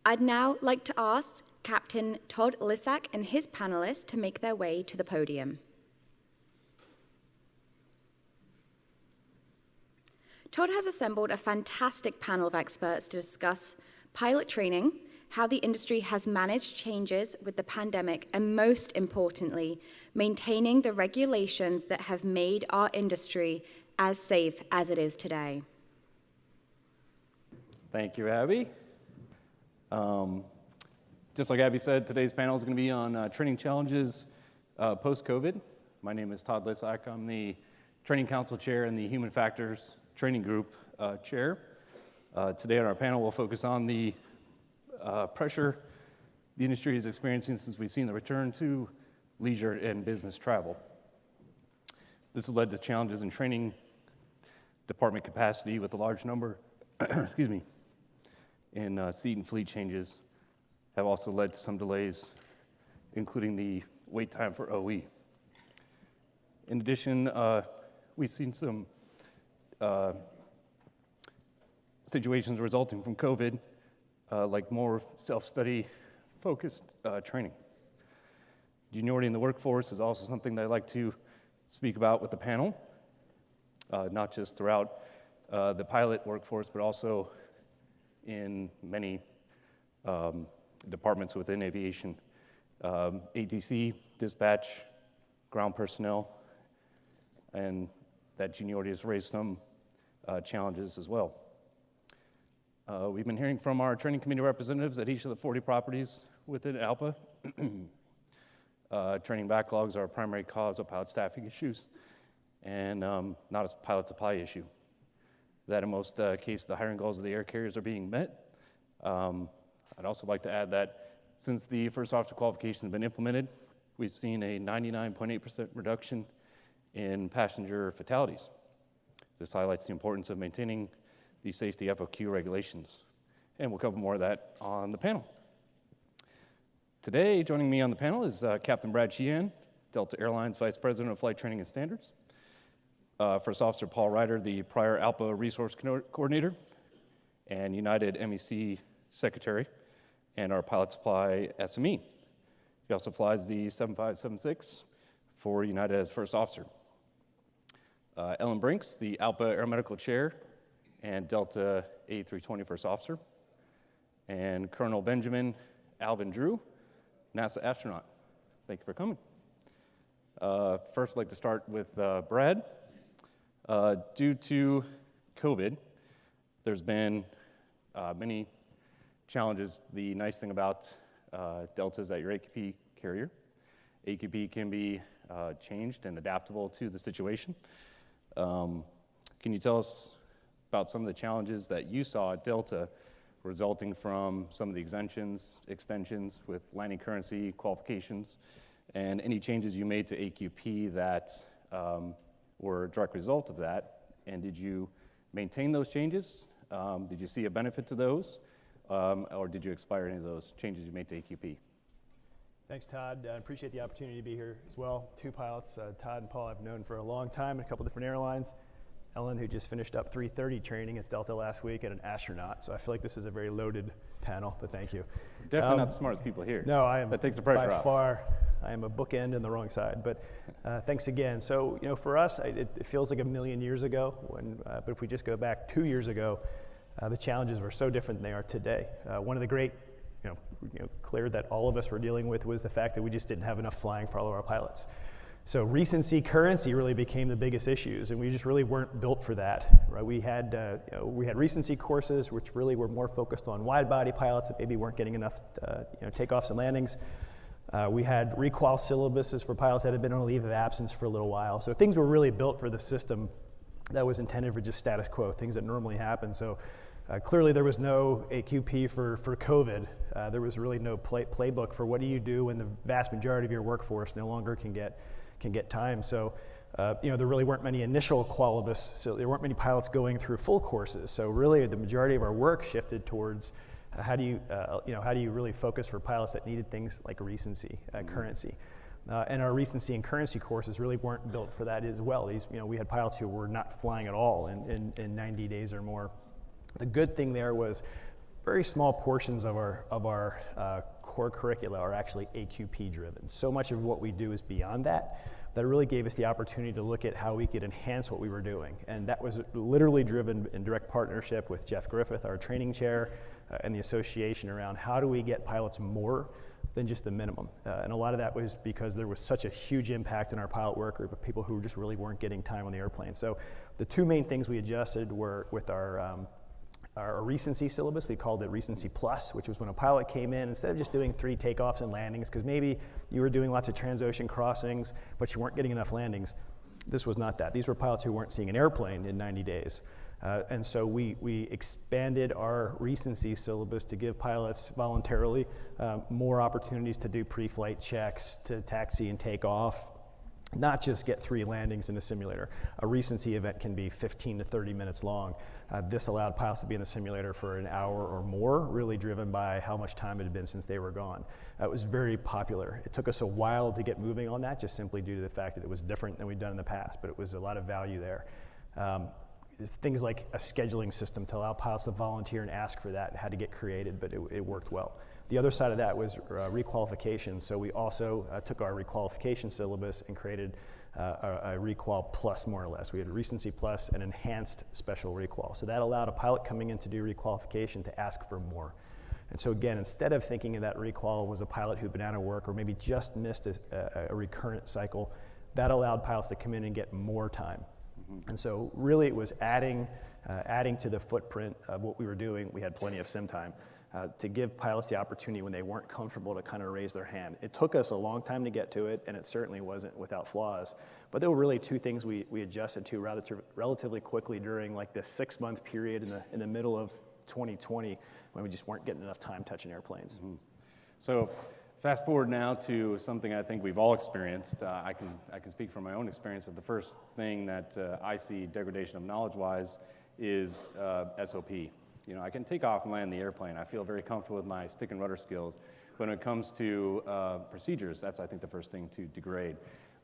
I'd now like to ask Captain Todd Lissack and his panelists to make their way to the podium. Todd has assembled a fantastic panel of experts to discuss pilot training, how the industry has managed changes with the pandemic, and most importantly, maintaining the regulations that have made our industry as safe as it is today. Thank you, Abby. Just like Abby said, today's panel is going to be on training challenges post-COVID. My name is Todd Lissack. I'm the Training Council Chair and the Human Factors Training Group Chair. Today on our panel, we'll focus on the pressure the industry is experiencing since we've seen the return to leisure and business travel. This has led to challenges in training department capacity with a large number, in seat and fleet changes have also led to some delays, including the wait time for OE. In addition, we've seen some situations resulting from COVID, like more self-study focused training. Juniority in the workforce is also something that I'd like to speak about with the panel, not just throughout the pilot workforce, but also in many departments within aviation. ATC, dispatch, ground personnel, and that juniority has raised some challenges as well. We've been hearing from our training committee representatives at each of the 40 properties within ALPA. Training backlogs are a primary cause of pilot staffing issues and not a pilot supply issue. That in most cases, the hiring goals of the air carriers are being met. I'd also like to add that since the first officer qualification has been implemented, we've seen a 99.8% reduction in passenger fatalities. This highlights the importance of maintaining the safety FOQ regulations. And we'll cover more of that on the panel. Today, joining me on the panel is Captain Brad Sheehan, Delta Airlines Vice President of Flight Training and Standards. First Officer Paul Ryder, the prior ALPA Resource Coordinator and United MEC Secretary, and our pilot supply SME. He also flies the 7576 for United as First Officer. Ellen Brinks, the ALPA Aeromedical Chair and Delta A320 First Officer. And Colonel Benjamin Alvin Drew, NASA astronaut. Thank you for coming. First, I'd like to start with Brad. Due to COVID, there's been many challenges. The nice thing about Delta is that your AQP carrier. AQP can be changed and adaptable to the situation. Can you tell us about some of the challenges that you saw at Delta resulting from some of the extensions with landing currency qualifications, and any changes you made to AQP that were a direct result of that? And did you maintain those changes? Did you see a benefit to those? Or did you expire any of those changes you made to AQP? Thanks, Todd. I appreciate the opportunity to be here as well. Two pilots, Todd and Paul, I've known for a long time in a couple different airlines. Ellen, who just finished up 330 training at Delta last week, and an astronaut. So I feel like this is a very loaded panel, but thank you. Definitely not the smartest people here. No, I am. That takes the pressure by off. far. I am a bookend in the wrong side, but thanks again. So, for us, it feels like a million years ago, but if we just go back 2 years ago, the challenges were so different than they are today. One of the great, clear that all of us were dealing with was the fact that we just didn't have enough flying for all of our pilots. So recency, currency really became the biggest issues, and we just really weren't built for that. Right? We had recency courses, which really were more focused on wide-body pilots that maybe weren't getting enough, takeoffs and landings. We had requal syllabuses for pilots that had been on a leave of absence for a little while. So things were really built for the system that was intended for just status quo, things that normally happen. So clearly there was no AQP for COVID. There was really no playbook for what do you do when the vast majority of your workforce no longer can get time. So there really weren't many initial qualibus, so there weren't many pilots going through full courses. So really the majority of our work shifted towards how do you really focus for pilots that needed things like recency, currency. And our recency and currency courses really weren't built for that as well. We had pilots who were not flying at all in 90 days or more. The good thing there was very small portions of our core curricula are actually AQP driven. So much of what we do is beyond that. That really gave us the opportunity to look at how we could enhance what we were doing. And that was literally driven in direct partnership with Jeff Griffith, our training chair, and the association around how do we get pilots more than just the minimum. And a lot of that was because there was such a huge impact in our pilot work group of people who just really weren't getting time on the airplane. So the two main things we adjusted were with our recency syllabus. We called it Recency Plus, which was when a pilot came in, instead of just doing 3 takeoffs and landings, because maybe you were doing lots of transocean crossings, but you weren't getting enough landings. This was not that. These were pilots who weren't seeing an airplane in 90 days. And so we expanded our recency syllabus to give pilots voluntarily more opportunities to do pre-flight checks, to taxi and take off, not just get 3 landings in a simulator. A recency event can be 15 to 30 minutes long. This allowed pilots to be in the simulator for an hour or more, really driven by how much time it had been since they were gone. It was very popular. It took us a while to get moving on that, just simply due to the fact that it was different than we'd done in the past, but it was a lot of value there. Things like a scheduling system to allow pilots to volunteer and ask for that had to get created, but it worked well. The other side of that was requalification. So we also took our requalification syllabus and created a requal plus, more or less. We had a recency plus and enhanced special requal. So that allowed a pilot coming in to do requalification to ask for more. And so again, instead of thinking of that requal was a pilot who'd been out of work or maybe just missed a recurrent cycle, that allowed pilots to come in and get more time. And so really it was adding to the footprint of what we were doing. We had plenty of sim time to give pilots the opportunity when they weren't comfortable to kind of raise their hand. It took us a long time to get to it, and it certainly wasn't without flaws. But there were really 2 things we adjusted to relatively quickly during like this 6-month period in the middle of 2020 when we just weren't getting enough time touching airplanes. Mm-hmm. So fast forward now to something I think we've all experienced. I can speak from my own experience that the first thing that I see degradation of knowledge-wise is SOP. You know, I can take off and land the airplane. I feel very comfortable with my stick and rudder skills. But when it comes to procedures, that's, I think, the first thing to degrade.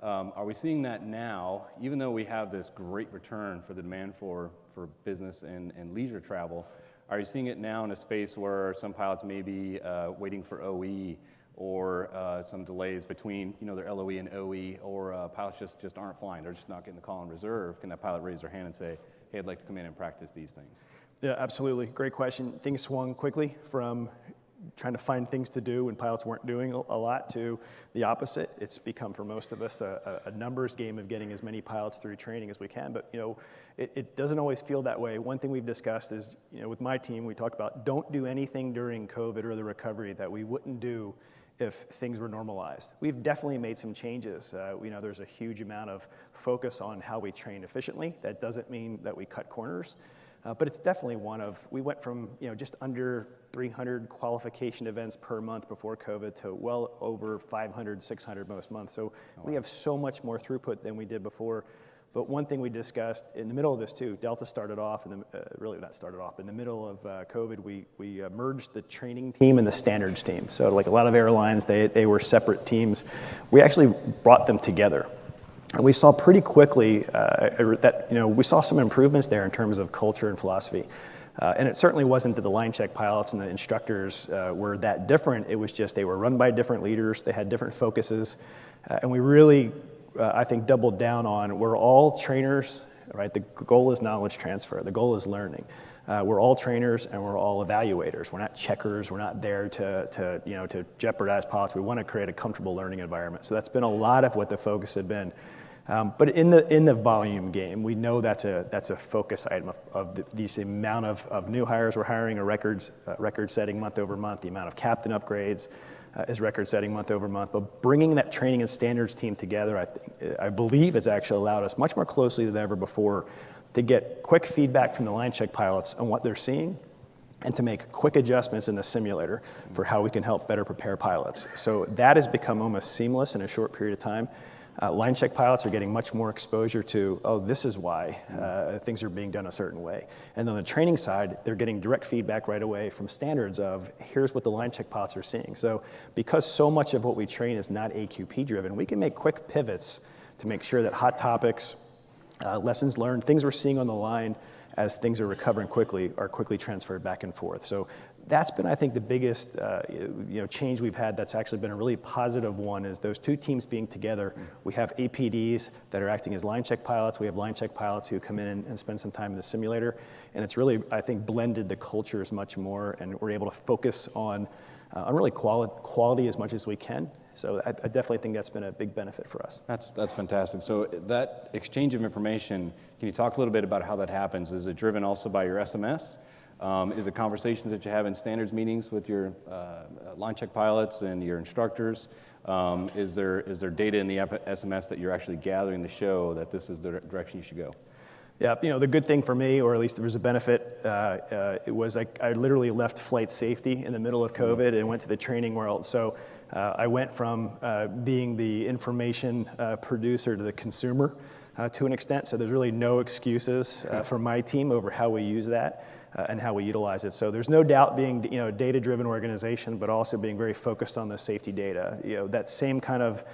Are we seeing that now, even though we have this great return for the demand for business and leisure travel, are you seeing it now in a space where some pilots may be waiting for OE or some delays between, you know, their LOE and OE, or pilots just aren't flying, they're just not getting the call in reserve? Can that pilot raise their hand and say, hey, I'd like to come in and practice these things? Yeah, absolutely. Great question. Things swung quickly from trying to find things to do when pilots weren't doing a lot to the opposite. It's become for most of us a numbers game of getting as many pilots through training as we can, but you know, it doesn't always feel that way. One thing we've discussed is, you know, with my team, we talked about don't do anything during COVID or the recovery that we wouldn't do if things were normalized. We've definitely made some changes. You know, there's a huge amount of focus on how we train efficiently. That doesn't mean that we cut corners. But it's definitely we went from, you know, just under 300 qualification events per month before COVID to well over 500, 600 most months. So we have so much more throughput than we did before. But one thing we discussed in the middle of this too, Delta started off, really not started off, in the middle of COVID, we merged the training team and the standards team. So like a lot of airlines, they were separate teams. We actually brought them together. And we saw pretty quickly that, you know, we saw some improvements there in terms of culture and philosophy. And it certainly wasn't that the line check pilots and the instructors were that different. It was just they were run by different leaders. They had different focuses. And we really, I think, doubled down on we're all trainers, right? The goal is knowledge transfer. The goal is learning. We're all trainers and we're all evaluators. We're not checkers. We're not there to jeopardize pilots. We want to create a comfortable learning environment. So that's been a lot of what the focus had been. But in the volume game, we know that's a focus item of the amount of new hires we're hiring are record-setting month over month. The amount of captain upgrades is record-setting month over month. But bringing that training and standards team together, I believe, has actually allowed us much more closely than ever before to get quick feedback from the line check pilots on what they're seeing, and to make quick adjustments in the simulator for how we can help better prepare pilots. So that has become almost seamless in a short period of time. Line check pilots are getting much more exposure to, oh, this is why things are being done a certain way. And on the training side, they're getting direct feedback right away from standards of, here's what the line check pilots are seeing. So because so much of what we train is not AQP driven, we can make quick pivots to make sure that hot topics, lessons learned, things we're seeing on the line as things are recovering quickly are quickly transferred back and forth. So that's been, I think, the biggest change we've had that's actually been a really positive one is those two teams being together. We have APDs that are acting as line check pilots. We have line check pilots who come in and spend some time in the simulator. And it's really, I think, blended the cultures much more, and we're able to focus on really quality as much as we can. So I definitely think that's been a big benefit for us. That's fantastic. So that exchange of information, can you talk a little bit about how that happens? Is it driven also by your SMS? Is it conversations that you have in standards meetings with your line check pilots and your instructors? Is there data in the SMS that you're actually gathering to show that this is the direction you should go? Yeah, the good thing for me, or at least there was a benefit, it was I literally left flight safety in the middle of COVID and went to the training world. So I went from being the information producer to the consumer to an extent. So there's really no excuses for my team over how we use that and how we utilize it. So there's no doubt being a data-driven organization, but also being very focused on the safety data. That same kind of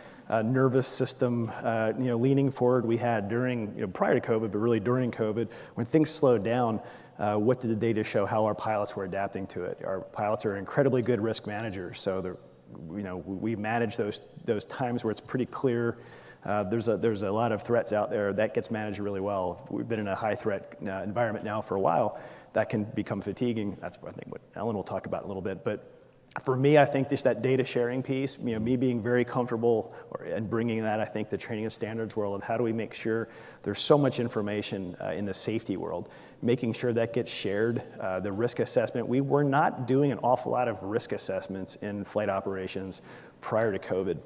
nervous system, leaning forward we had during, prior to COVID, but really during COVID, when things slowed down. What did the data show? How our pilots were adapting to it. Our pilots are incredibly good risk managers, so we manage those times where it's pretty clear. There's a lot of threats out there that gets managed really well. We've been in a high threat environment now for a while. That can become fatiguing. That's I think what Ellen will talk about in a little bit. But for me, I think just that data sharing piece, me being very comfortable and bringing that, I think, the training and standards world, and how do we make sure there's so much information in the safety world, making sure that gets shared. The risk assessment, we were not doing an awful lot of risk assessments in flight operations prior to COVID.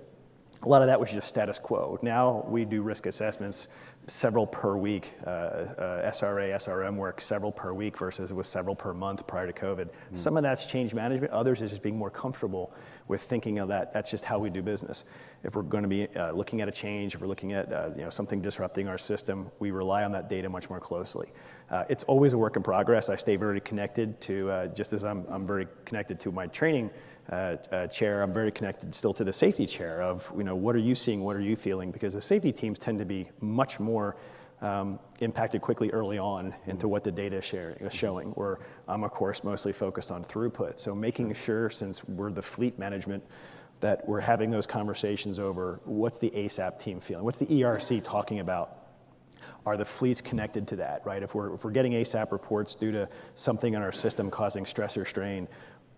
A lot of that was just status quo. Now we do risk assessments several per week, SRA, SRM work several per week versus it was several per month prior to COVID. Some of that's change management. Others is just being more comfortable with thinking of that. That's just how we do business. If we're going to be looking at a change, if we're looking at something disrupting our system, we rely on that data much more closely. It's always a work in progress. I stay very connected to, just as I'm very connected to my training chair, I'm very connected still to the safety chair of, what are you seeing, what are you feeling? Because the safety teams tend to be much more impacted quickly early on into what the data is showing, where I'm, of course, mostly focused on throughput. So making sure, since we're the fleet management, that we're having those conversations over what's the ASAP team feeling, what's the ERC talking about? Are the fleets connected to that, right? If we're getting ASAP reports due to something in our system causing stress or strain,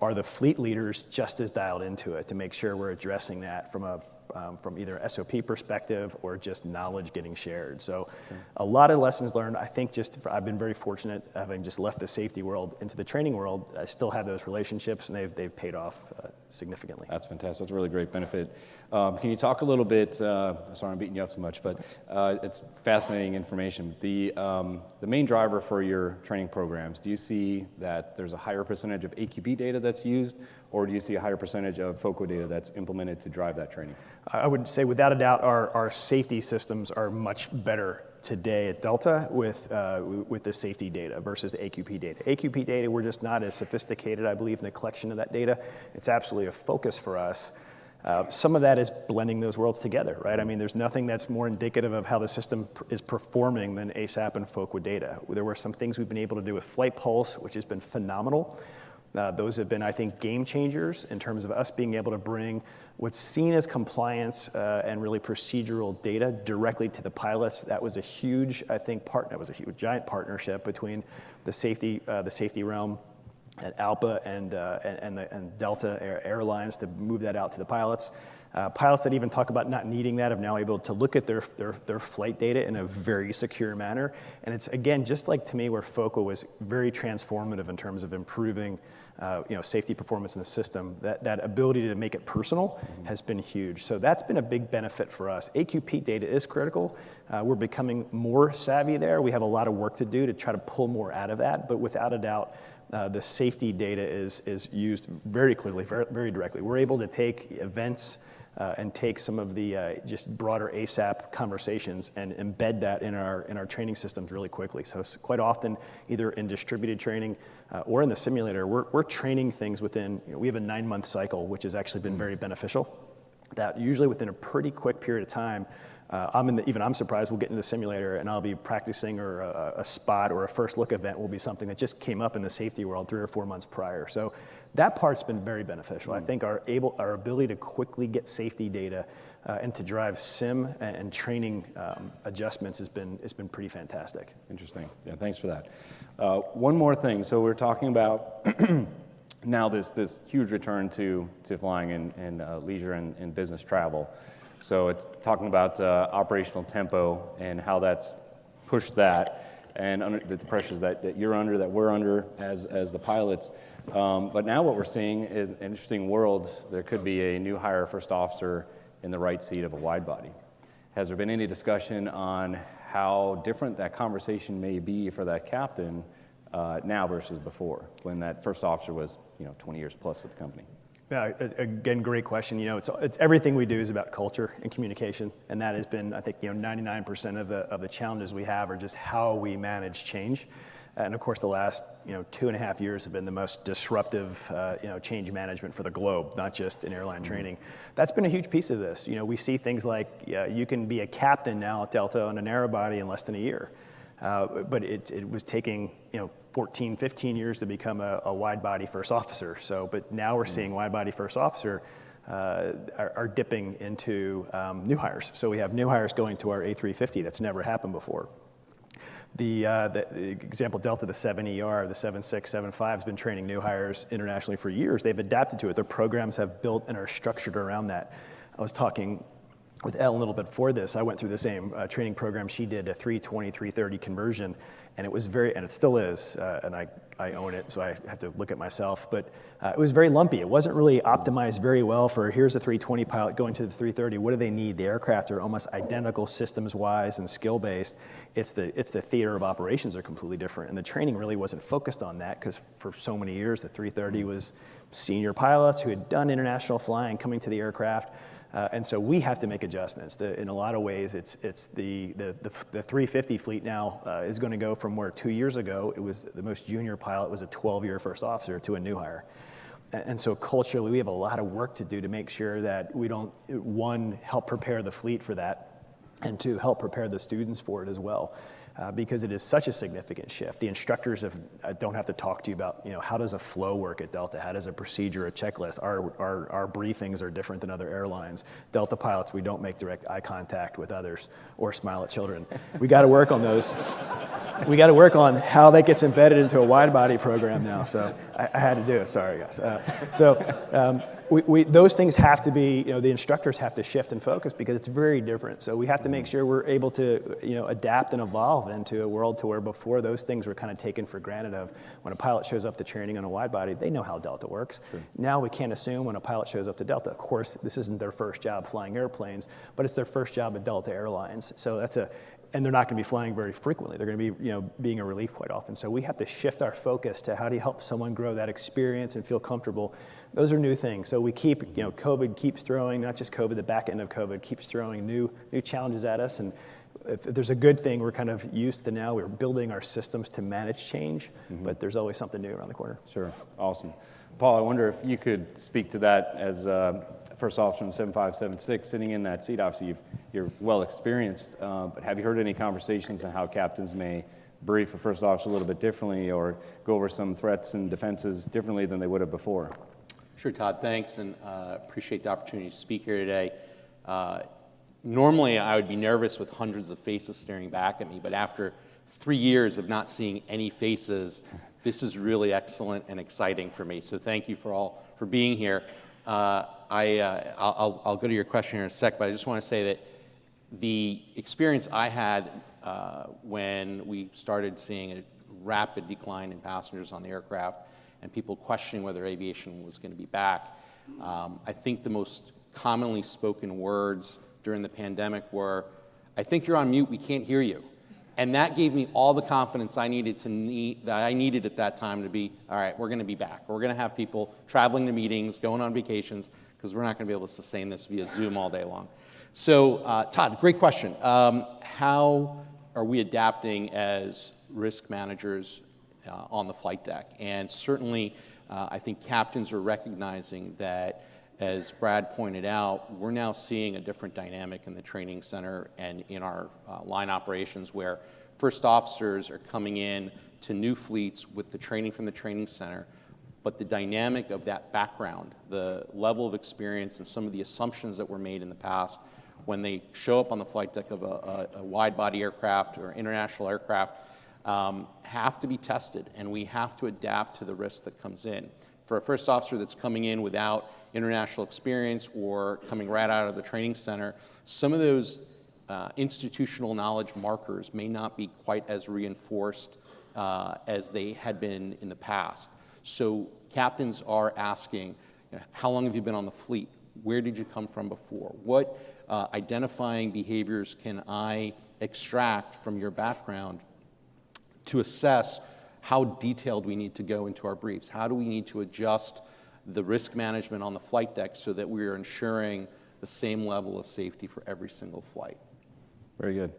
are the fleet leaders just as dialed into it to make sure we're addressing that from either SOP perspective or just knowledge getting shared? So a lot of lessons learned. I think I've been very fortunate having just left the safety world into the training world. I still have those relationships, and they've paid off significantly. That's fantastic. That's a really great benefit. Can you talk a little bit, sorry I'm beating you up so much, but it's fascinating information. The main driver for your training programs, do you see that there's a higher percentage of AQP data that's used, or do you see a higher percentage of FOCO data that's implemented to drive that training? I would say without a doubt our safety systems are much better today at Delta with the safety data versus the AQP data. AQP data, we're just not as sophisticated, I believe, in the collection of that data. It's absolutely a focus for us. Some of that is blending those worlds together, right? I mean, there's nothing that's more indicative of how the system is performing than ASAP and FOCO data. There were some things we've been able to do with Flight Pulse, which has been phenomenal. Those have been, I think, game changers in terms of us being able to bring what's seen as compliance and really procedural data directly to the pilots. That was a huge, I think, giant partnership between the safety realm at ALPA and Delta Airlines to move that out to the pilots. Pilots that even talk about not needing that have now able to look at their flight data in a very secure manner. And it's, again, just like to me where FOCO was very transformative in terms of improving safety performance in the system, that ability to make it personal has been huge. So that's been a big benefit for us. AQP data is critical. We're becoming more savvy there. We have a lot of work to do to try to pull more out of that, but without a doubt, the safety data is used very clearly, very directly. We're able to take events and take some of the just broader ASAP conversations and embed that in our training systems really quickly. So quite often, either in distributed training or in the simulator, we're training things within, we have a 9-month cycle, which has actually been very beneficial. That usually within a pretty quick period of time, I'm surprised we'll get into the simulator and I'll be practicing, or a spot or a first look event will be something that just came up in the safety world 3 or 4 months prior. So that part's been very beneficial. I think our ability to quickly get safety data and to drive sim and training adjustments has been pretty fantastic. Interesting. Yeah, thanks for that. One more thing. So we're talking about now this huge return to flying and leisure and business travel. So it's talking about operational tempo and how that's pushed that, and under the pressures that you're under, that we're under as the pilots. But now what we're seeing is an interesting world. There could be a new hire first officer in the right seat of a wide body. Has there been any discussion on how different that conversation may be for that captain now versus before, when that first officer was 20 years plus with the company? Yeah, again, great question. It's everything we do is about culture and communication, and that has been, I think, 99% of the challenges we have are just how we manage change. And of course, the last 2.5 years have been the most disruptive change management for the globe, not just in airline training. That's been a huge piece of this. We see things like you can be a captain now at Delta on a narrow body in less than a year. But it was taking 14, 15 years to become a wide body first officer. But now we're seeing wide body first officer are dipping into new hires. So we have new hires going to our A350. That's never happened before. The example Delta, the 7ER, the 76, 75 has been training new hires internationally for years. They've adapted to it. Their programs have built and are structured around that. I was talking with Ellen a little bit before this. I went through the same training program she did, a 320, 330 conversion, and it was and it still is, and I own it, so I have to look at myself, but it was very lumpy. It wasn't really optimized very well for, here's a 320 pilot going to the 330, what do they need? The aircraft are almost identical systems-wise and skill-based. It's the theater of operations are completely different, and the training really wasn't focused on that, because for so many years, the 330 was senior pilots who had done international flying coming to the aircraft. And so we have to make adjustments. In a lot of ways, it's the 350 fleet now is going to go from where 2 years ago it was the most junior pilot was a 12-year first officer to a new hire. And so culturally, we have a lot of work to do to make sure that we don't, one, help prepare the fleet for that, and two, help prepare the students for it as well. Because it is such a significant shift. The instructors don't have to talk to you about, how does a flow work at Delta? How does a procedure, a checklist? Our briefings are different than other airlines. Delta pilots, we don't make direct eye contact with others or smile at children. We got to work on those. We got to work on how that gets embedded into a wide body program now. So I had to do it. Sorry, guys. Those things have to be, the instructors have to shift and focus because it's very different. So we have to make sure we're able to, adapt and evolve into a world to where before those things were kind of taken for granted of when a pilot shows up to training on a wide body, they know how Delta works. Sure. Now we can't assume when a pilot shows up to Delta, of course, this isn't their first job flying airplanes, but it's their first job at Delta Airlines. So and they're not going to be flying very frequently. They're going to be, being a relief quite often. So we have to shift our focus to how do you help someone grow that experience and feel comfortable. Those are new things. So we keep, COVID keeps throwing, not just COVID, the back end of COVID keeps throwing new challenges at us. And if there's a good thing we're kind of used to now, we're building our systems to manage change, but there's always something new around the corner. Sure, awesome. Paul, I wonder if you could speak to that as first officer in 7576, sitting in that seat. Obviously, you're well experienced, but have you heard any conversations on how captains may brief a first officer a little bit differently or go over some threats and defenses differently than they would have before? Sure, Todd, thanks, and appreciate the opportunity to speak here today. Normally, I would be nervous with hundreds of faces staring back at me, but after 3 years of not seeing any faces, this is really excellent and exciting for me. So thank you for being here. I'll go to your question here in a sec, but I just want to say that the experience I had when we started seeing a rapid decline in passengers on the aircraft and people questioning whether aviation was going to be back, I think the most commonly spoken words during the pandemic were, "I think you're on mute, we can't hear you." And that gave me all the confidence I needed at that time to be, all right, we're going to be back. We're going to have people traveling to meetings, going on vacations, because we're not going to be able to sustain this via Zoom all day long. So, Todd, great question. How are we adapting as risk managers on the flight deck? And certainly, I think captains are recognizing that, as Brad pointed out, we're now seeing a different dynamic in the training center and in our line operations where first officers are coming in to new fleets with the training from the training center, but the dynamic of that background, the level of experience and some of the assumptions that were made in the past when they show up on the flight deck of a wide-body aircraft or international aircraft have to be tested, and we have to adapt to the risk that comes in. For a first officer that's coming in without international experience or coming right out of the training center, some of those institutional knowledge markers may not be quite as reinforced as they had been in the past. So captains are asking, how long have you been on the fleet? Where did you come from before? What identifying behaviors can I extract from your background to assess how detailed we need to go into our briefs? How do we need to adjust the risk management on the flight deck so that we are ensuring the same level of safety for every single flight? Very good.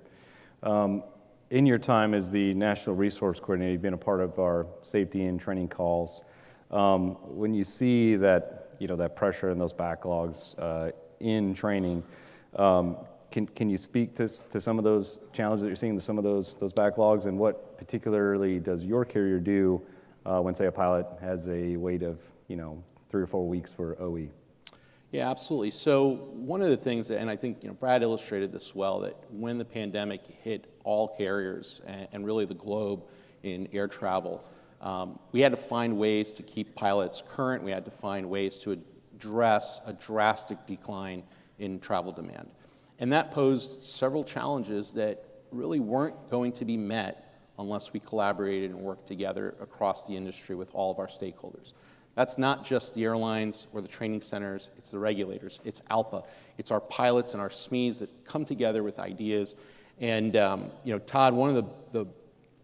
In your time as the National Resource Coordinator, you've been a part of our safety and training calls. When you see that, that pressure and those backlogs in training, can you speak to some of those challenges that you're seeing, some of those backlogs, and what particularly does your carrier do when, say, a pilot has a wait of 3 or 4 weeks for OE? Yeah, absolutely. So one of the things that, and I think Brad illustrated this well, that when the pandemic hit all carriers and really the globe in air travel, we had to find ways to keep pilots current. We had to find ways to address a drastic decline in travel demand. And that posed several challenges that really weren't going to be met unless we collaborated and worked together across the industry with all of our stakeholders. That's not just the airlines or the training centers, it's the regulators, it's ALPA, it's our pilots and our SMEs that come together with ideas. And Todd, one of the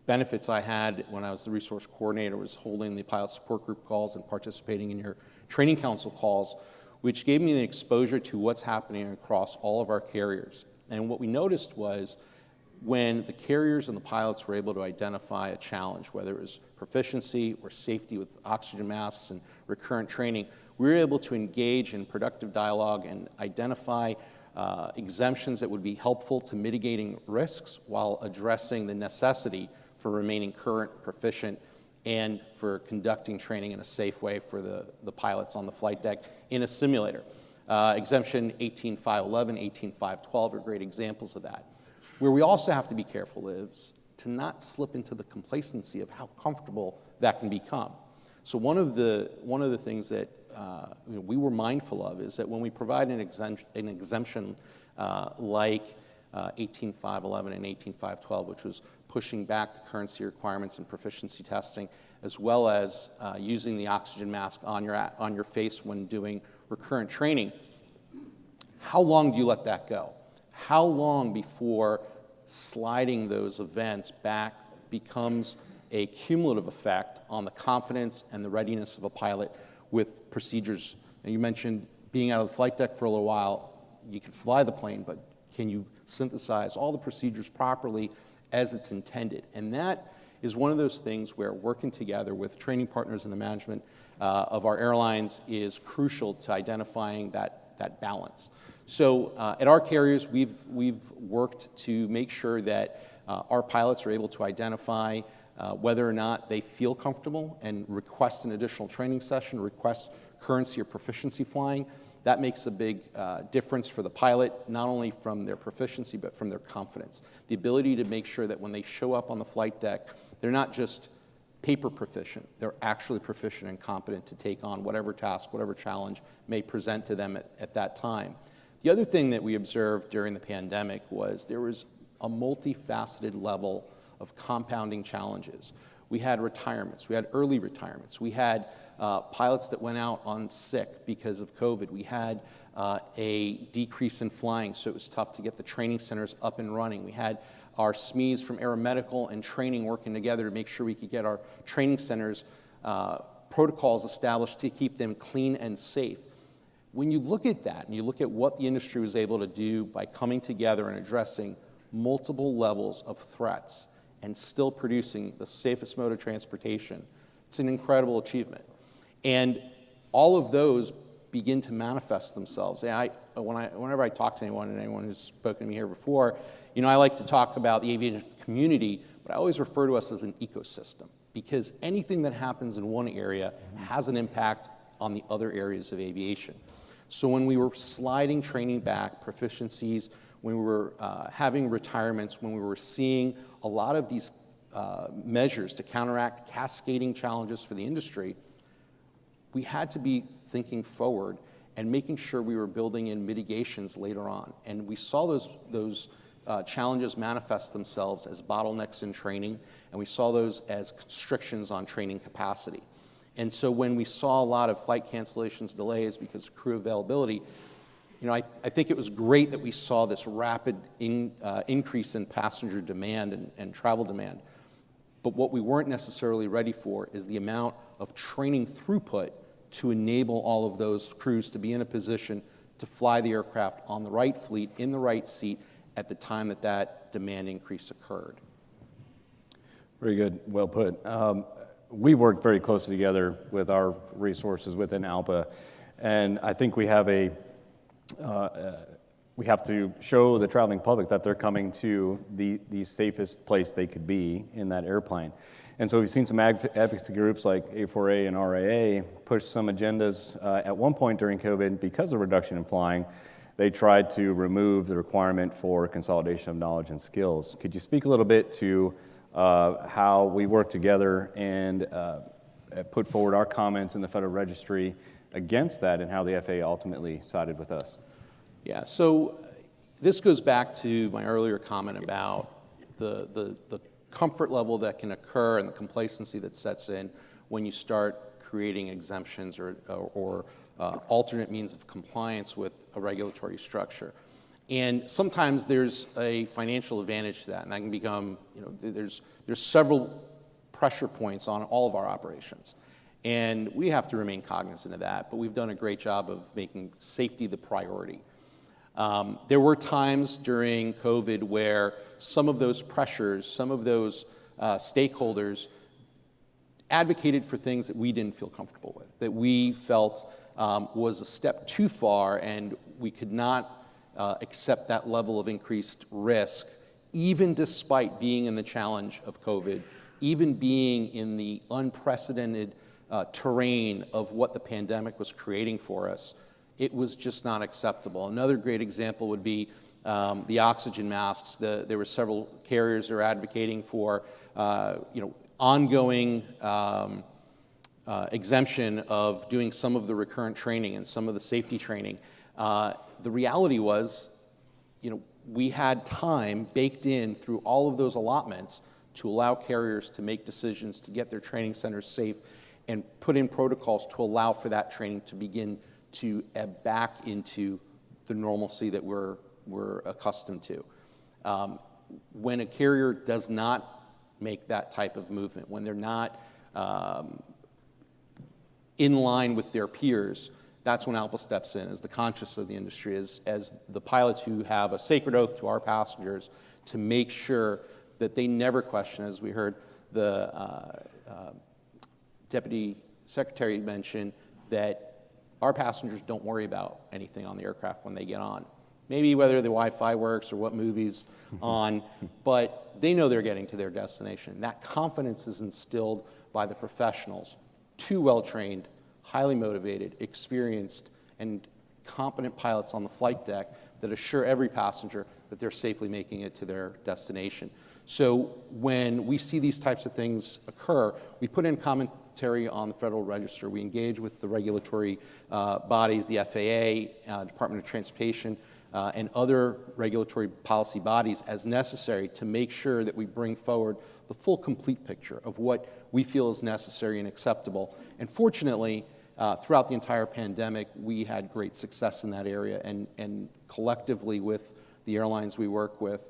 benefits I had when I was the resource coordinator was holding the pilot support group calls and participating in your training council calls, which gave me the exposure to what's happening across all of our carriers. And what we noticed was when the carriers and the pilots were able to identify a challenge, whether it was proficiency or safety with oxygen masks and recurrent training, we were able to engage in productive dialogue and identify exemptions that would be helpful to mitigating risks while addressing the necessity for remaining current, proficient, and for conducting training in a safe way for the pilots on the flight deck in a simulator. Exemption 18511, 18512 are great examples of that. Where we also have to be careful is to not slip into the complacency of how comfortable that can become. So one of the things that we were mindful of is that when we provide an exemption like 18511 and 18512, which was pushing back the currency requirements and proficiency testing, as well as using the oxygen mask on your face when doing recurrent training, how long do you let that go? How long before sliding those events back becomes a cumulative effect on the confidence and the readiness of a pilot with procedures? And you mentioned being out of the flight deck for a little while. You can fly the plane, but can you synthesize all the procedures properly as it's intended? And that is one of those things where working together with training partners in the management of our airlines is crucial to identifying that balance. So at our carriers, we've worked to make sure that our pilots are able to identify whether or not they feel comfortable and request an additional training session, request currency or proficiency flying. That makes a big difference for the pilot, not only from their proficiency, but from their confidence. The ability to make sure that when they show up on the flight deck, they're not just paper proficient, they're actually proficient and competent to take on whatever task, whatever challenge may present to them at that time. The other thing that we observed during the pandemic was there was a multifaceted level of compounding challenges. We had retirements, we had early retirements, we had pilots that went out on sick because of COVID. We had a decrease in flying, so it was tough to get the training centers up and running. We had our SMEs from aeromedical and training working together to make sure we could get our training centers protocols established to keep them clean and safe. When you look at that and you look at what the industry was able to do by coming together and addressing multiple levels of threats and still producing the safest mode of transportation, it's an incredible achievement. And all of those begin to manifest themselves. And whenever I talk to anyone, and anyone who's spoken to me here before, I like to talk about the aviation community, but I always refer to us as an ecosystem, because anything that happens in one area has an impact on the other areas of aviation. So when we were sliding training back, proficiencies, when we were having retirements, when we were seeing a lot of these measures to counteract cascading challenges for the industry, we had to be thinking forward and making sure we were building in mitigations later on. And we saw those challenges manifest themselves as bottlenecks in training, and we saw those as constrictions on training capacity. And so when we saw a lot of flight cancellations, delays because of crew availability, I think it was great that we saw this rapid increase in passenger demand and travel demand. But what we weren't necessarily ready for is the amount of training throughput to enable all of those crews to be in a position to fly the aircraft on the right fleet, in the right seat, at the time that demand increase occurred. Very good, well put. We work very closely together with our resources within ALPA, and I think we have to show the traveling public that they're coming to the safest place they could be in that airplane. And so we've seen some advocacy groups like A4A and RAA push some agendas. At one point during COVID, because of reduction in flying, they tried to remove the requirement for consolidation of knowledge and skills. Could you speak a little bit to how we work together and put forward our comments in the Federal Registry against that, and how the FAA ultimately sided with us? Yeah, so this goes back to my earlier comment about the comfort level that can occur and the complacency that sets in when you start creating exemptions or alternate means of compliance with a regulatory structure. And sometimes there's a financial advantage to that, and that can become, there's several pressure points on all of our operations. And we have to remain cognizant of that, but we've done a great job of making safety the priority. There were times during COVID where some of those pressures, some of those stakeholders advocated for things that we didn't feel comfortable with, that we felt was a step too far, and we could not accept that level of increased risk, even despite being in the challenge of COVID, even being in the unprecedented terrain of what the pandemic was creating for us. It was just not acceptable. Another great example would be the oxygen masks. There were several carriers that are advocating for ongoing exemption of doing some of the recurrent training and some of the safety training. The reality was, we had time baked in through all of those allotments to allow carriers to make decisions to get their training centers safe and put in protocols to allow for that training to begin to ebb back into the normalcy that we're accustomed to. When a carrier does not make that type of movement, when they're not in line with their peers, that's when ALPA steps in as the conscience of the industry, as the pilots who have a sacred oath to our passengers to make sure that they never question, as we heard the Deputy Secretary mention, that our passengers don't worry about anything on the aircraft when they get on. Maybe whether the Wi-Fi works or what movie's on, but they know they're getting to their destination. That confidence is instilled by the professionals, too well-trained, highly motivated, experienced, and competent pilots on the flight deck that assure every passenger that they're safely making it to their destination. So when we see these types of things occur, we put in commentary on the Federal Register. We engage with the regulatory bodies, the FAA, Department of Transportation, and other regulatory policy bodies as necessary to make sure that we bring forward the full, complete picture of what we feel is necessary and acceptable. And fortunately, throughout the entire pandemic, we had great success in that area, and collectively with the airlines we work with,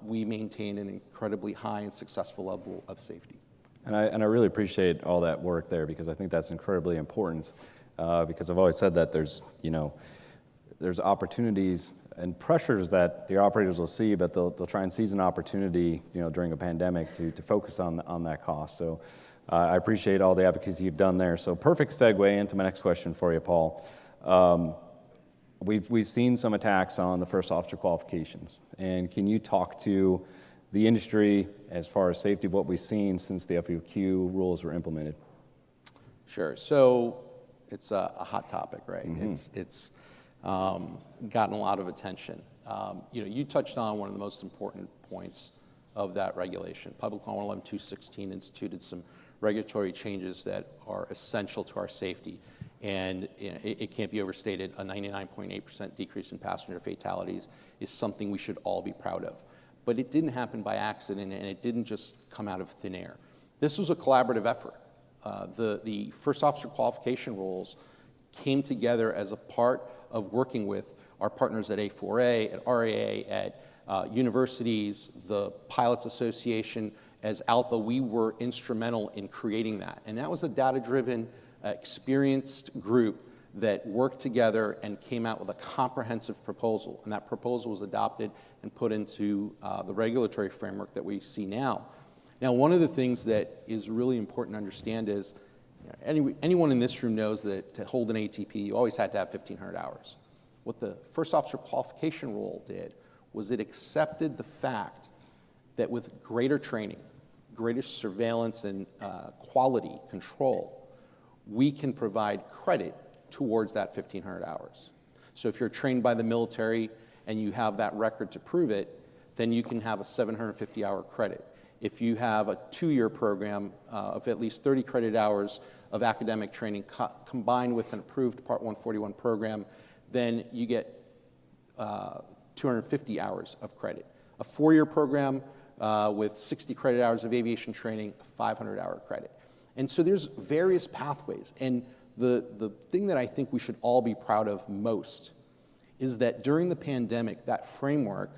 we maintain an incredibly high and successful level of safety. And I really appreciate all that work there, because I think that's incredibly important, because I've always said that there's opportunities and pressures that the operators will see, but they'll try and seize an opportunity, during a pandemic to focus on that cost. So I appreciate all the advocacy you've done there. So perfect segue into my next question for you, Paul. We've seen some attacks on the first officer qualifications, and can you talk to the industry as far as safety, what we've seen since the FAQ rules were implemented? Sure. So it's a hot topic, right? It's gotten a lot of attention. You touched on one of the most important points of that regulation. Public Law 111-216 instituted some regulatory changes that are essential to our safety. And it can't be overstated, a 99.8% decrease in passenger fatalities is something we should all be proud of. But it didn't happen by accident, and it didn't just come out of thin air. This was a collaborative effort. The first officer qualification rules came together as a part of working with our partners at A4A, at RAA, at universities, the Pilots Association. As ALPA, we were instrumental in creating that. And that was a data-driven, experienced group that worked together and came out with a comprehensive proposal. And that proposal was adopted and put into the regulatory framework that we see now. Now, one of the things that is really important to understand is, anyone in this room knows that to hold an ATP, you always had to have 1,500 hours. What the first officer qualification rule did was it accepted the fact that with greater training, greater surveillance and quality control, we can provide credit towards that 1,500 hours. So if you're trained by the military and you have that record to prove it, then you can have a 750-hour credit. If you have a 2-year program of at least 30 credit hours of academic training combined with an approved Part 141 program, then you get 250 hours of credit. A 4-year program with 60 credit hours of aviation training, a 500-hour credit. And so there's various pathways. And the thing that I think we should all be proud of most is that during the pandemic, that framework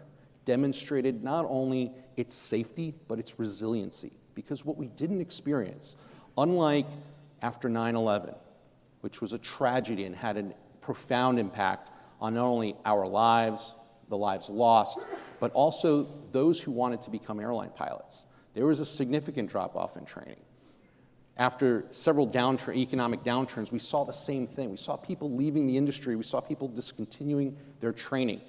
demonstrated not only its safety, but its resiliency. Because what we didn't experience, unlike after 9/11, which was a tragedy and had a profound impact on not only our lives, the lives lost, but also those who wanted to become airline pilots. There was a significant drop-off in training. After several economic downturns, we saw the same thing. We saw people leaving the industry. We saw people discontinuing their training.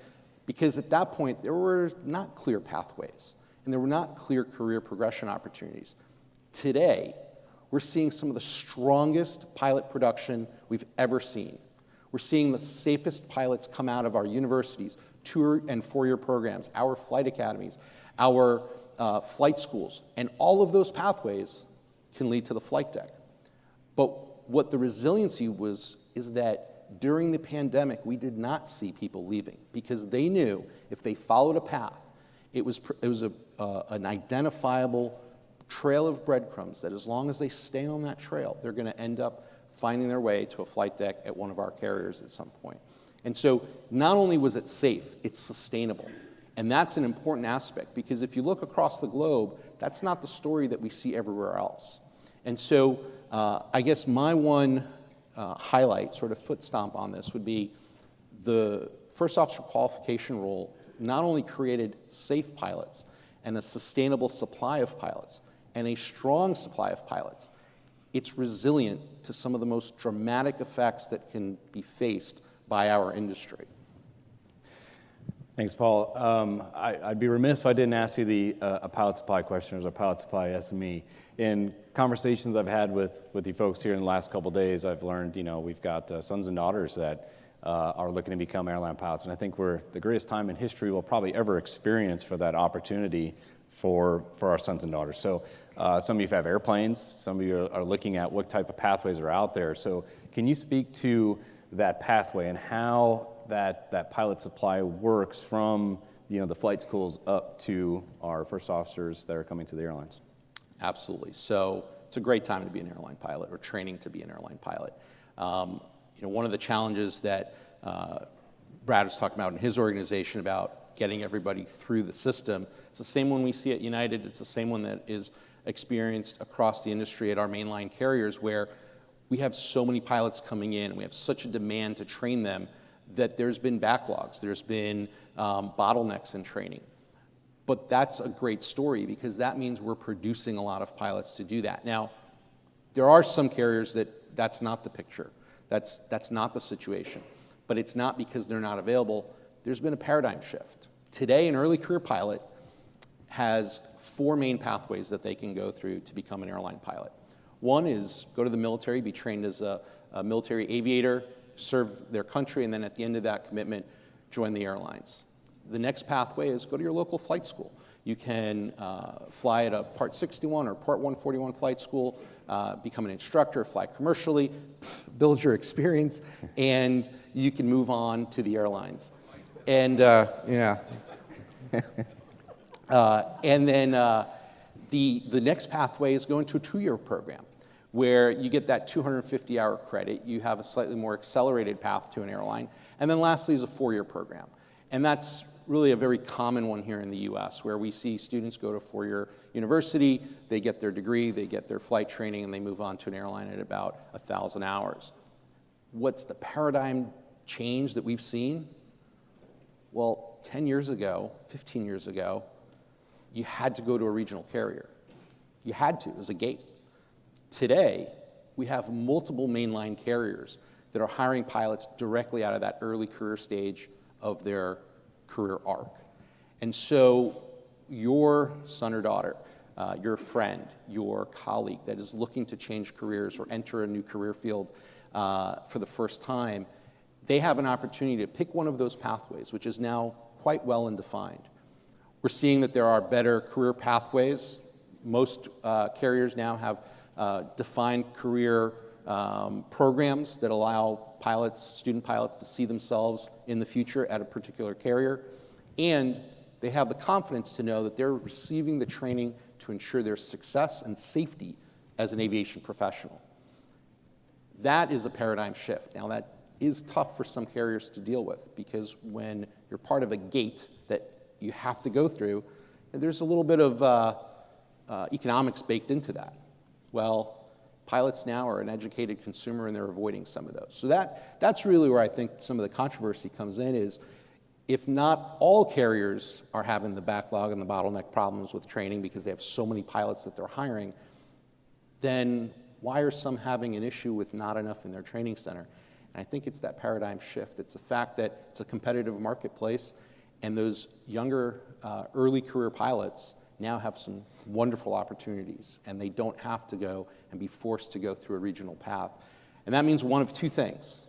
Because at that point, there were not clear pathways, and there were not clear career progression opportunities. Today, we're seeing some of the strongest pilot production we've ever seen. We're seeing the safest pilots come out of our universities, 2- and 4-year programs, our flight academies, our flight schools, and all of those pathways can lead to the flight deck. But what the resiliency was is that during the pandemic, we did not see people leaving because they knew if they followed a path, it was an identifiable trail of breadcrumbs that as long as they stay on that trail, they're going to end up finding their way to a flight deck at one of our carriers at some point. And so not only was it safe, it's sustainable. And that's an important aspect because if you look across the globe, that's not the story that we see everywhere else. And so I guess my one highlight, sort of foot stomp on this would be the first officer qualification rule not only created safe pilots and a sustainable supply of pilots and a strong supply of pilots, it's resilient to some of the most dramatic effects that can be faced by our industry. Thanks, Paul. I'd be remiss if I didn't ask you a pilot supply question or a pilot supply SME. In conversations I've had with you folks here in the last couple of days, I've learned, we've got sons and daughters that are looking to become airline pilots. And I think we're the greatest time in history we'll probably ever experience for that opportunity for our sons and daughters. So some of you have airplanes. Some of you are looking at what type of pathways are out there. So can you speak to that pathway and how that pilot supply works from the flight schools up to our first officers that are coming to the airlines? Absolutely. So it's a great time to be an airline pilot or training to be an airline pilot. One of the challenges that Brad was talking about in his organization about getting everybody through the system, it's the same one we see at United. It's the same one that is experienced across the industry at our mainline carriers where we have so many pilots coming in and we have such a demand to train them that there's been backlogs, there's been bottlenecks in training. But that's a great story because that means we're producing a lot of pilots to do that. Now, there are some carriers that's not the picture. That's not the situation. But it's not because they're not available. There's been a paradigm shift. Today, an early career pilot has 4 main pathways that they can go through to become an airline pilot. One is go to the military, be trained as a military aviator, serve their country, and then at the end of that commitment, join the airlines. The next pathway is go to your local flight school. You can fly at a Part 61 or Part 141 flight school, become an instructor, fly commercially, build your experience, and you can move on to the airlines. And yeah. And then the next pathway is going to a 2-year program where you get that 250-hour credit. You have a slightly more accelerated path to an airline. And then lastly is a 4-year program. And that's really a very common one here in the US, where we see students go to a 4-year university, they get their degree, they get their flight training, and they move on to an airline at about 1,000 hours. What's the paradigm change that we've seen? Well, 10 years ago, 15 years ago, you had to go to a regional carrier. You had to, it was a gate. Today, we have multiple mainline carriers that are hiring pilots directly out of that early career stage of their career arc. And so your son or daughter, your friend, your colleague that is looking to change careers or enter a new career field for the first time, they have an opportunity to pick one of those pathways, which is now quite well and defined. We're seeing that there are better career pathways. Most carriers now have defined career programs that allow pilots, student pilots, to see themselves in the future at a particular carrier. And they have the confidence to know that they're receiving the training to ensure their success and safety as an aviation professional. That is a paradigm shift. Now, that is tough for some carriers to deal with, because when you're part of a gate that you have to go through, there's a little bit of economics baked into that. Well, pilots now are an educated consumer, and they're avoiding some of those. So that's really where I think some of the controversy comes in, is if not all carriers are having the backlog and the bottleneck problems with training because they have so many pilots that they're hiring, then why are some having an issue with not enough in their training center? And I think it's that paradigm shift. It's the fact that it's a competitive marketplace, and those younger, early career pilots now have some wonderful opportunities, and they don't have to go and be forced to go through a regional path. And that means one of 2 things.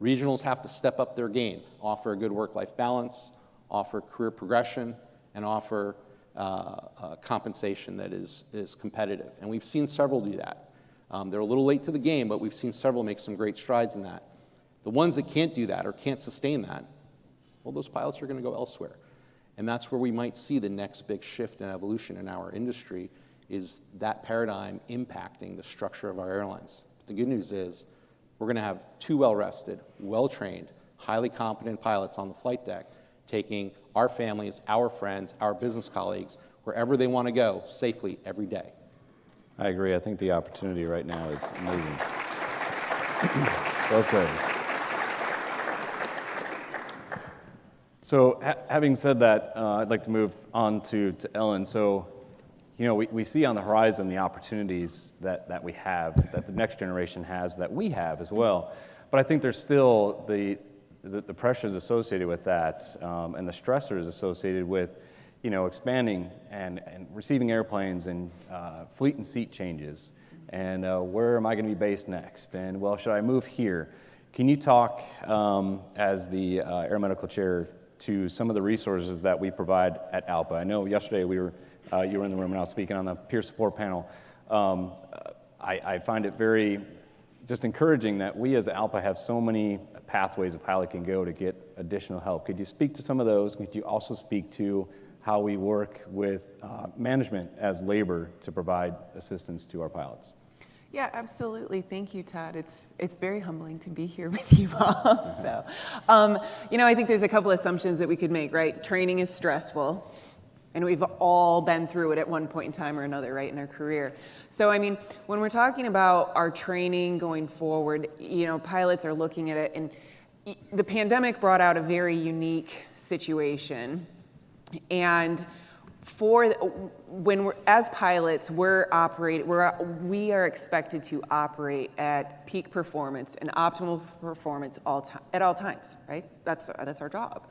Regionals have to step up their game, offer a good work-life balance, offer career progression, and offer compensation that is competitive. And we've seen several do that. They're a little late to the game, but we've seen several make some great strides in that. The ones that can't do that or can't sustain that, well, those pilots are going to go elsewhere. And that's where we might see the next big shift in evolution in our industry, is that paradigm impacting the structure of our airlines. But the good news is we're going to have 2 well-rested, well-trained, highly competent pilots on the flight deck taking our families, our friends, our business colleagues, wherever they want to go safely every day. I agree. I think the opportunity right now is amazing. Well said. So having said that, I'd like to move on to Ellen. So, you know, we see on the horizon the opportunities that we have, that the next generation has, that we have as well. But I think there's still the pressures associated with that, and the stressors associated with, you know, expanding and receiving airplanes, and fleet and seat changes, and where am I going to be based next? And, well, should I move here? Can you talk, as the Air Medical Chair, to some of the resources that we provide at ALPA? I know yesterday you were in the room and I was speaking on the peer support panel. I find it very just encouraging that we as ALPA have so many pathways a pilot can go to get additional help. Could you speak to some of those? Could you also speak to how we work with management as labor to provide assistance to our pilots? Yeah, absolutely. Thank you, Todd. It's very humbling to be here with you all. So, you know, I think there's a couple assumptions that we could make, right? Training is stressful, and we've all been through it at one point in time or another, right, in our career. So, I mean, when we're talking about our training going forward, you know, pilots are looking at it, and the pandemic brought out a very unique situation, and when we're, as pilots, we are expected to operate at peak performance and optimal performance at all times, right? That's our job.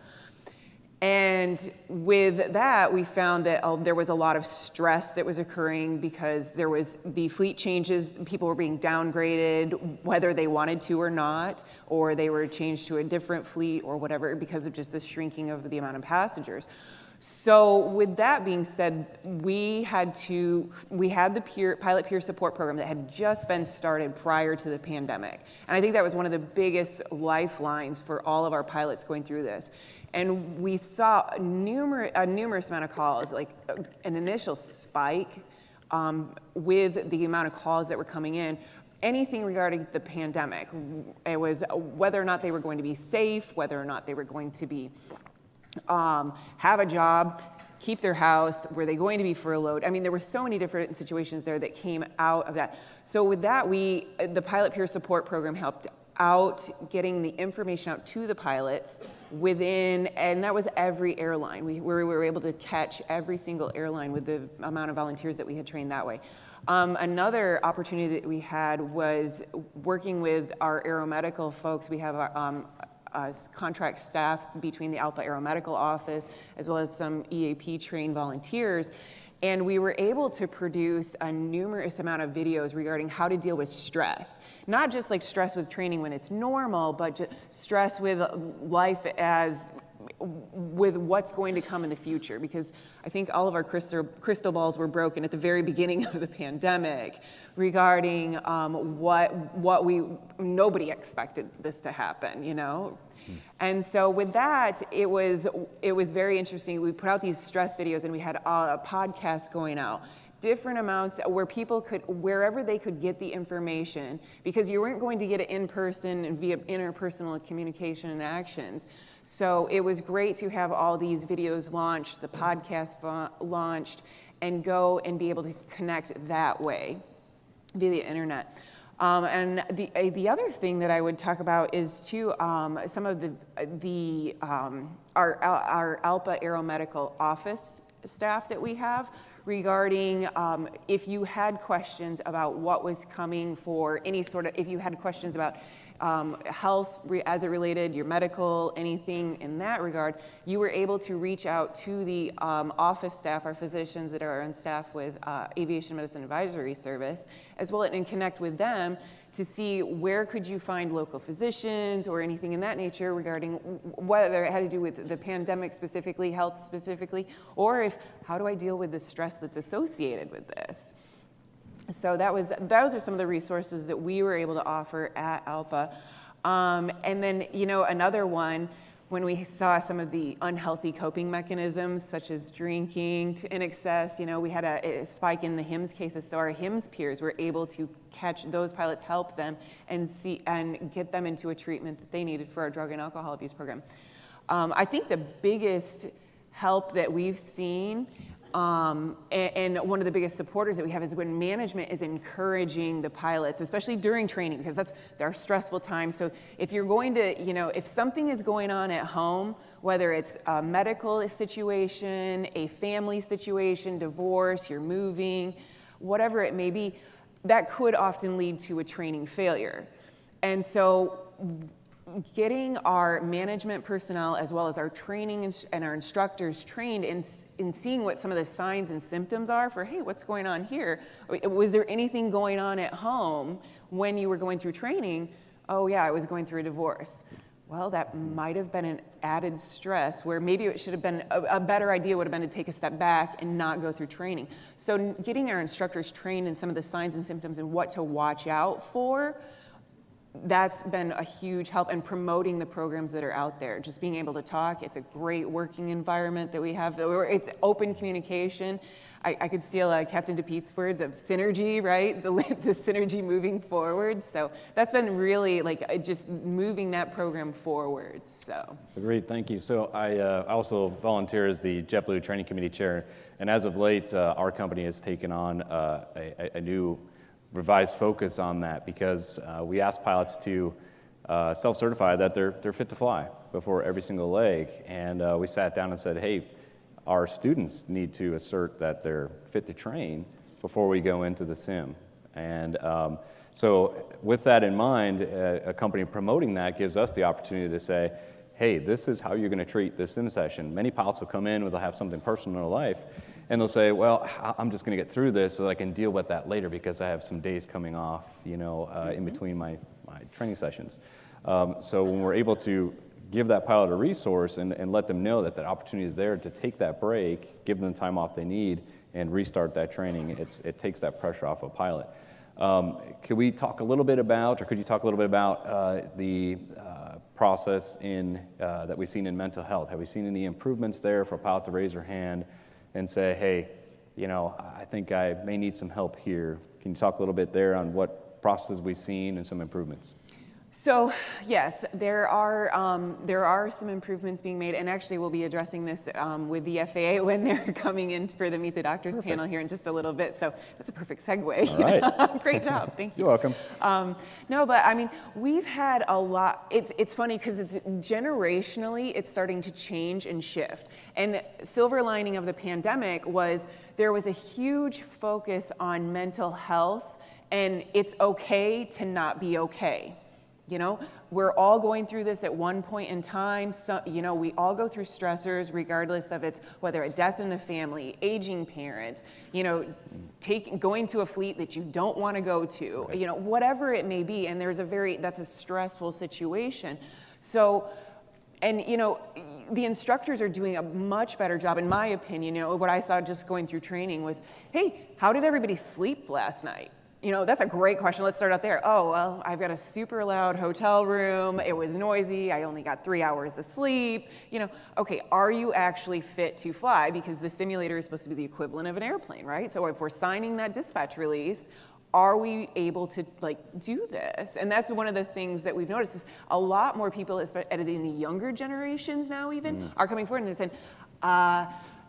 And with that, we found that there was a lot of stress that was occurring because there was the fleet changes, people were being downgraded, whether they wanted to or not, or they were changed to a different fleet or whatever because of just the shrinking of the amount of passengers. So with that being said, we had the pilot peer support program that had just been started prior to the pandemic. And I think that was one of the biggest lifelines for all of our pilots going through this. And we saw a numerous amount of calls, like an initial spike with the amount of calls that were coming in. Anything regarding the pandemic. It was whether or not they were going to be safe, whether or not they were going to be have a job, keep their house, were they going to be furloughed? I mean, there were so many different situations there that came out of that. So with that, the Pilot Peer Support Program helped out getting the information out to the pilots and that was every airline. We were able to catch every single airline with the amount of volunteers that we had trained that way. Another opportunity that we had was working with our aeromedical folks. We have our contract staff between the ALPA Aeromedical Office as well as some EAP trained volunteers. And we were able to produce a numerous amount of videos regarding how to deal with stress. Not just like stress with training when it's normal, but just stress with life with what's going to come in the future. Because I think all of our crystal balls were broken at the very beginning of the pandemic regarding nobody expected this to happen, you know? And so with that, it was very interesting. We put out these stress videos and we had a podcast going out, different amounts where people wherever they could get the information, because you weren't going to get it in person and via interpersonal communication and actions. So it was great to have all these videos launched, the podcast launched, and go and be able to connect that way via the internet. And the other thing that I would talk about is too some of our ALPA Aeromedical Office staff that we have regarding if you had questions about what was coming for if you had questions about health as it related, your medical, anything in that regard, you were able to reach out to the office staff, our physicians that are on staff with Aviation Medicine Advisory Service, as well and connect with them to see where could you find local physicians or anything in that nature regarding whether it had to do with the pandemic specifically, health specifically, or how do I deal with the stress that's associated with this? So those are some of the resources that we were able to offer at ALPA. And then, another one, when we saw some of the unhealthy coping mechanisms, such as drinking in excess, we had a spike in the HIMSS cases. So our HIMSS peers were able to catch those pilots, help them, and get them into a treatment that they needed for our drug and alcohol abuse program. I think the biggest help that we've seen and one of the biggest supporters that we have is when management is encouraging the pilots, especially during training, because there are stressful times. So if you're going to, if something is going on at home, whether it's a medical situation, a family situation, divorce, you're moving, whatever it may be, that could often lead to a training failure. And so getting our management personnel as well as our training and our instructors trained in seeing what some of the signs and symptoms are for, hey, what's going on here? Was there anything going on at home when you were going through training? Oh yeah, I was going through a divorce. Well, that might have been an added stress where maybe it should have been a better idea would have been to take a step back and not go through training. So getting our instructors trained in some of the signs and symptoms and what to watch out for, that's been a huge help, and promoting the programs that are out there. Just being able to talk, it's a great working environment that we have. It's open communication. I could steal Captain DePete's words of synergy, right? The synergy moving forward. So that's been really just moving that program forward. So Agreed, thank you. So I also volunteer as the JetBlue Training Committee Chair, and as of late, our company has taken on a new revised focus on that because we ask pilots to self-certify that they're fit to fly before every single leg. And we sat down and said, hey, our students need to assert that they're fit to train before we go into the sim. And so with that in mind, a company promoting that gives us the opportunity to say, hey, this is how you're going to treat this in session. Many pilots will come in, they'll have something personal in their life, and they'll say, well, I'm just going to get through this so that I can deal with that later because I have some days coming off, in between my training sessions. So when we're able to give that pilot a resource and let them know that that opportunity is there to take that break, give them the time off they need, and restart that training, it takes that pressure off a pilot. Could you talk a little bit about the process that we've seen in mental health? Have we seen any improvements there for a pilot to raise their hand and say, hey, I think I may need some help here? Can you talk a little bit there on what processes we've seen and some improvements? So yes, there are some improvements being made, and actually we'll be addressing this with the FAA when they're coming in for the Meet the Doctors panel here in just a little bit. So that's a perfect segue. All right. Great job, thank you. You're welcome. No, but I mean, we've had a lot. It's funny because it's generationally it's starting to change and shift. And silver lining of the pandemic was there was a huge focus on mental health, and it's okay to not be okay. We're all going through this at one point in time. So, we all go through stressors, regardless of whether a death in the family, aging parents, going to a fleet that you don't want to go to, whatever it may be. And that's a stressful situation. So, and the instructors are doing a much better job, in my opinion. What I saw just going through training was, hey, how did everybody sleep last night? That's a great question. Let's start out there. Oh, well, I've got a super loud hotel room. It was noisy. I only got 3 hours of sleep. Okay, are you actually fit to fly? Because the simulator is supposed to be the equivalent of an airplane, right? So if we're signing that dispatch release, are we able to do this? And that's one of the things that we've noticed is a lot more people, especially in the younger generations now even, are coming forward and they're saying,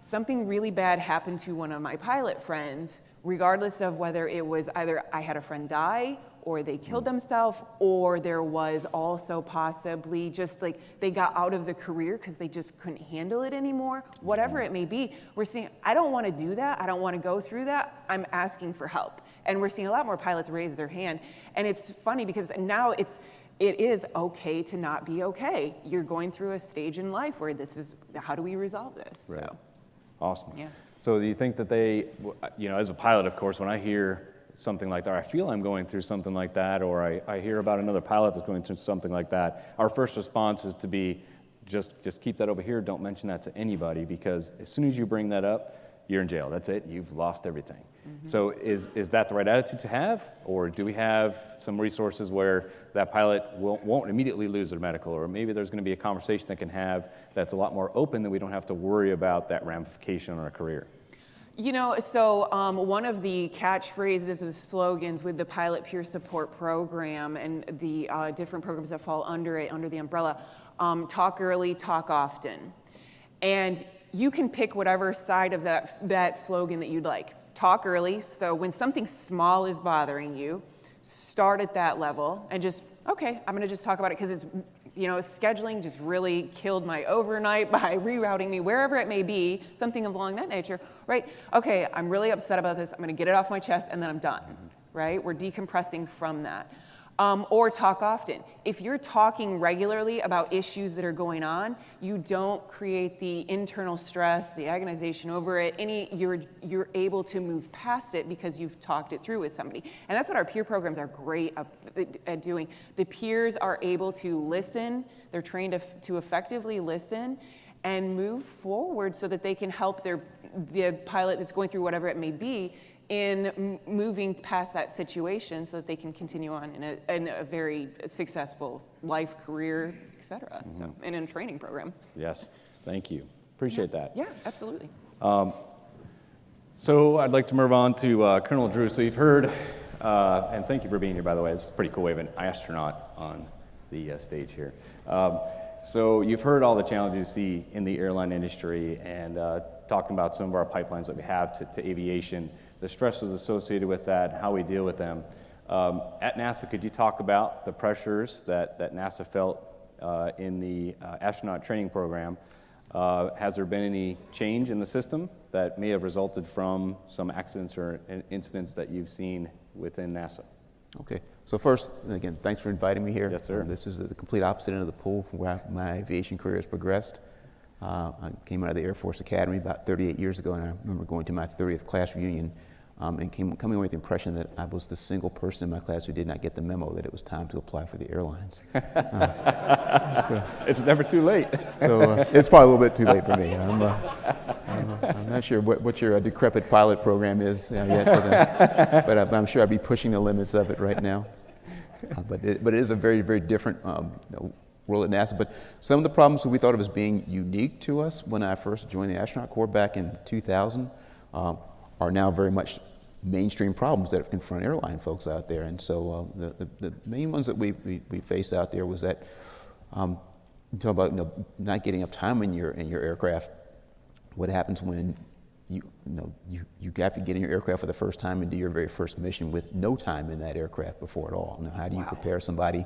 something really bad happened to one of my pilot friends, regardless of whether it was either I had a friend die or they killed themselves, or there was also possibly just they got out of the career because they just couldn't handle it anymore. Whatever it may be, we're seeing, I don't want to do that. I don't want to go through that. I'm asking for help. And we're seeing a lot more pilots raise their hand. And it's funny because now it is okay to not be okay. You're going through a stage in life where this is, how do we resolve this? Right. So. Awesome. Yeah. So do you think that they, as a pilot, of course, when I hear something like that, or I feel I'm going through something like that, or I hear about another pilot that's going through something like that, our first response is to be, just keep that over here, don't mention that to anybody, because as soon as you bring that up, you're in jail. That's it. You've lost everything. Mm-hmm. So is that the right attitude to have? Or do we have some resources where that pilot won't immediately lose their medical? Or maybe there's going to be a conversation they can have that's a lot more open, that we don't have to worry about that ramification on our career? So one of the catchphrases of slogans with the Pilot Peer Support Program and the different programs that fall under it, under the umbrella, talk early, talk often. And you can pick whatever side of that slogan that you'd like. Talk early, so when something small is bothering you, start at that level and just, okay, I'm gonna just talk about it because it's, scheduling just really killed my overnight by rerouting me wherever it may be, something along that nature, right? Okay, I'm really upset about this, I'm gonna get it off my chest and then I'm done, right? We're decompressing from that. Or talk often. If you're talking regularly about issues that are going on, you don't create the internal stress, the agonization over it. You're able to move past it because you've talked it through with somebody. And that's what our peer programs are great at doing. The peers are able to listen. They're trained to effectively listen and move forward so that they can help the pilot that's going through whatever it may be in moving past that situation so that they can continue on in a very successful life, career, et cetera. Mm-hmm. So, and in a training program. Yes, thank you. Appreciate that. Yeah, absolutely. So I'd like to move on to Colonel Drew. So you've heard, and thank you for being here, by the way. It's pretty cool. We have an astronaut on the stage here. So you've heard all the challenges you see in the airline industry and talking about some of our pipelines that we have to aviation, the stresses associated with that, how we deal with them. At NASA, could you talk about the pressures that NASA felt in the astronaut training program? Has there been any change in the system that may have resulted from some accidents or incidents that you've seen within NASA? Okay. So first, again, thanks for inviting me here. Yes, sir. This is the complete opposite end of the pool from where my aviation career has progressed. I came out of the Air Force Academy about 38 years ago, and I remember going to my 30th class reunion and coming away with the impression that I was the single person in my class who did not get the memo that it was time to apply for the airlines. It's never too late. So it's probably a little bit too late for me. I'm not sure what your decrepit pilot program is yet, but I'm sure I'd be pushing the limits of it right now. But it is a very, very different world at NASA. But some of the problems that we thought of as being unique to us when I first joined the astronaut corps back in 2000 are now very much mainstream problems that have confronted airline folks out there. And so the main ones that we faced out there was that you talk about not getting enough time in your aircraft. What happens when you get in your aircraft for the first time and do your very first mission with no time in that aircraft before at all? Now, how do you prepare somebody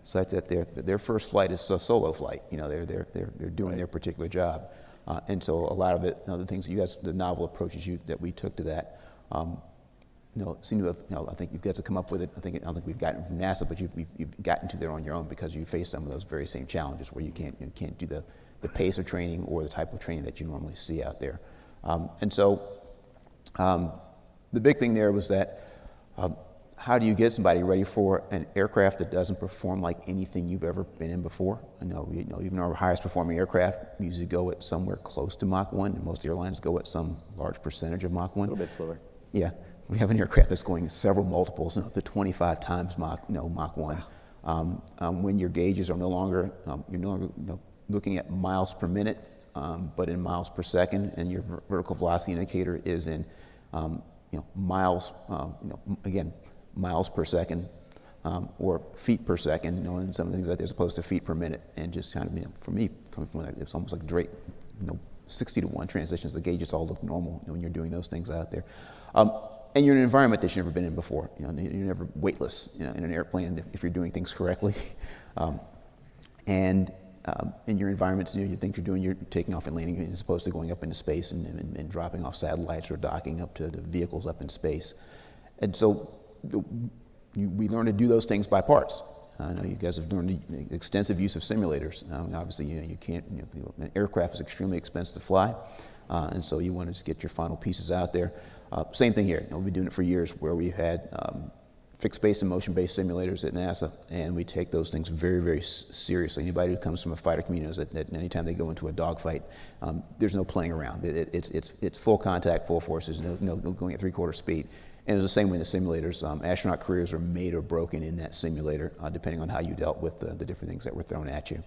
such that their first flight is a solo flight? They're doing their particular job, and so a lot of it, the things that you guys, the novel approaches that we took to that, seem to have, I think you guys have come up with it. I don't think we've gotten it from NASA, but you've gotten to there on your own because you face some of those very same challenges where you can't do the pace of training or the type of training that you normally see out there. And so the big thing there was that how do you get somebody ready for an aircraft that doesn't perform like anything you've ever been in before? Even our highest performing aircraft usually go at somewhere close to Mach 1, and most airlines go at some large percentage of Mach 1. A little bit slower. Yeah, we have an aircraft that's going several multiples, up to 25 times Mach 1. When your gauges are no longer, you're no longer looking at miles per minute, but in miles per second, and your vertical velocity indicator is in miles, again, miles per second, or feet per second, and some of the things like that, as opposed to feet per minute. And just kind of, for me, coming from that, it's almost like Drake, 60-to-1 transitions. The gauges all look normal when you're doing those things out there. And you're in an environment that you've never been in before. You're never weightless in an airplane if you're doing things correctly. And in your environments, you think you're taking off and landing as opposed to going up into space and dropping off satellites or docking up to the vehicles up in space. And so we learn to do those things by parts. I know you guys have learned extensive use of simulators. Obviously, you can't. An aircraft is extremely expensive to fly, and so you want to just get your final pieces out there. Same thing here. We've been doing it for years, where we've had fixed base and motion-based simulators at NASA, and we take those things very, very seriously. Anybody who comes from a fighter community knows that anytime they go into a dogfight, there's no playing around. It's full contact, full forces, no going at 3/4 speed. And it's the same way in the simulators. Astronaut careers are made or broken in that simulator, depending on how you dealt with the different things that were thrown at you.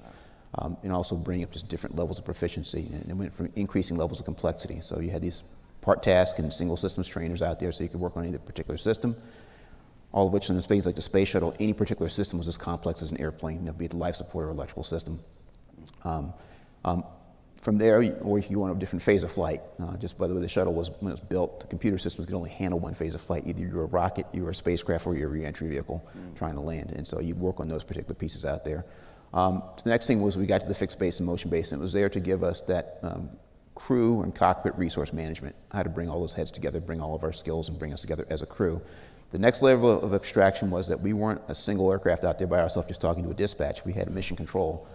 And also bring up just different levels of proficiency, and it went from increasing levels of complexity. So you had these part task and single systems trainers out there, so you could work on any particular system, all of which in space, like the space shuttle, any particular system was as complex as an airplane, be it the life support or electrical system. From there, or you go on a different phase of flight. Just by the way the shuttle was, when it was built, the computer systems could only handle one phase of flight. Either you're a rocket, you're a spacecraft, or you're a re-entry vehicle trying to land. And so you work on those particular pieces out there. So the next thing was we got to the fixed base and motion base, and it was there to give us that crew and cockpit resource management, how to bring all those heads together, bring all of our skills, and bring us together as a crew. The next level of abstraction was that we weren't a single aircraft out there by ourselves just talking to a dispatch. We had a mission control,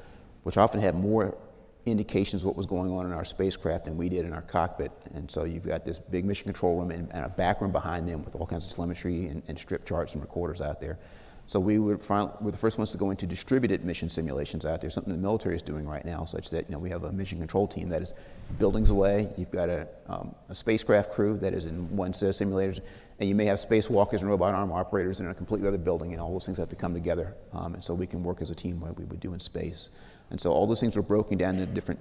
which often had more indications of what was going on in our spacecraft than we did in our cockpit. And so you've got this big mission control room and a back room behind them with all kinds of telemetry and strip charts and recorders out there. So we're the first ones to go into distributed mission simulations out there, something the military is doing right now, such that we have a mission control team that is buildings away. You've got a spacecraft crew that is in one set of simulators, and you may have spacewalkers and robot arm operators in a completely other building, and all those things have to come together, and so we can work as a team like we would do in space. And so all those things were broken down into different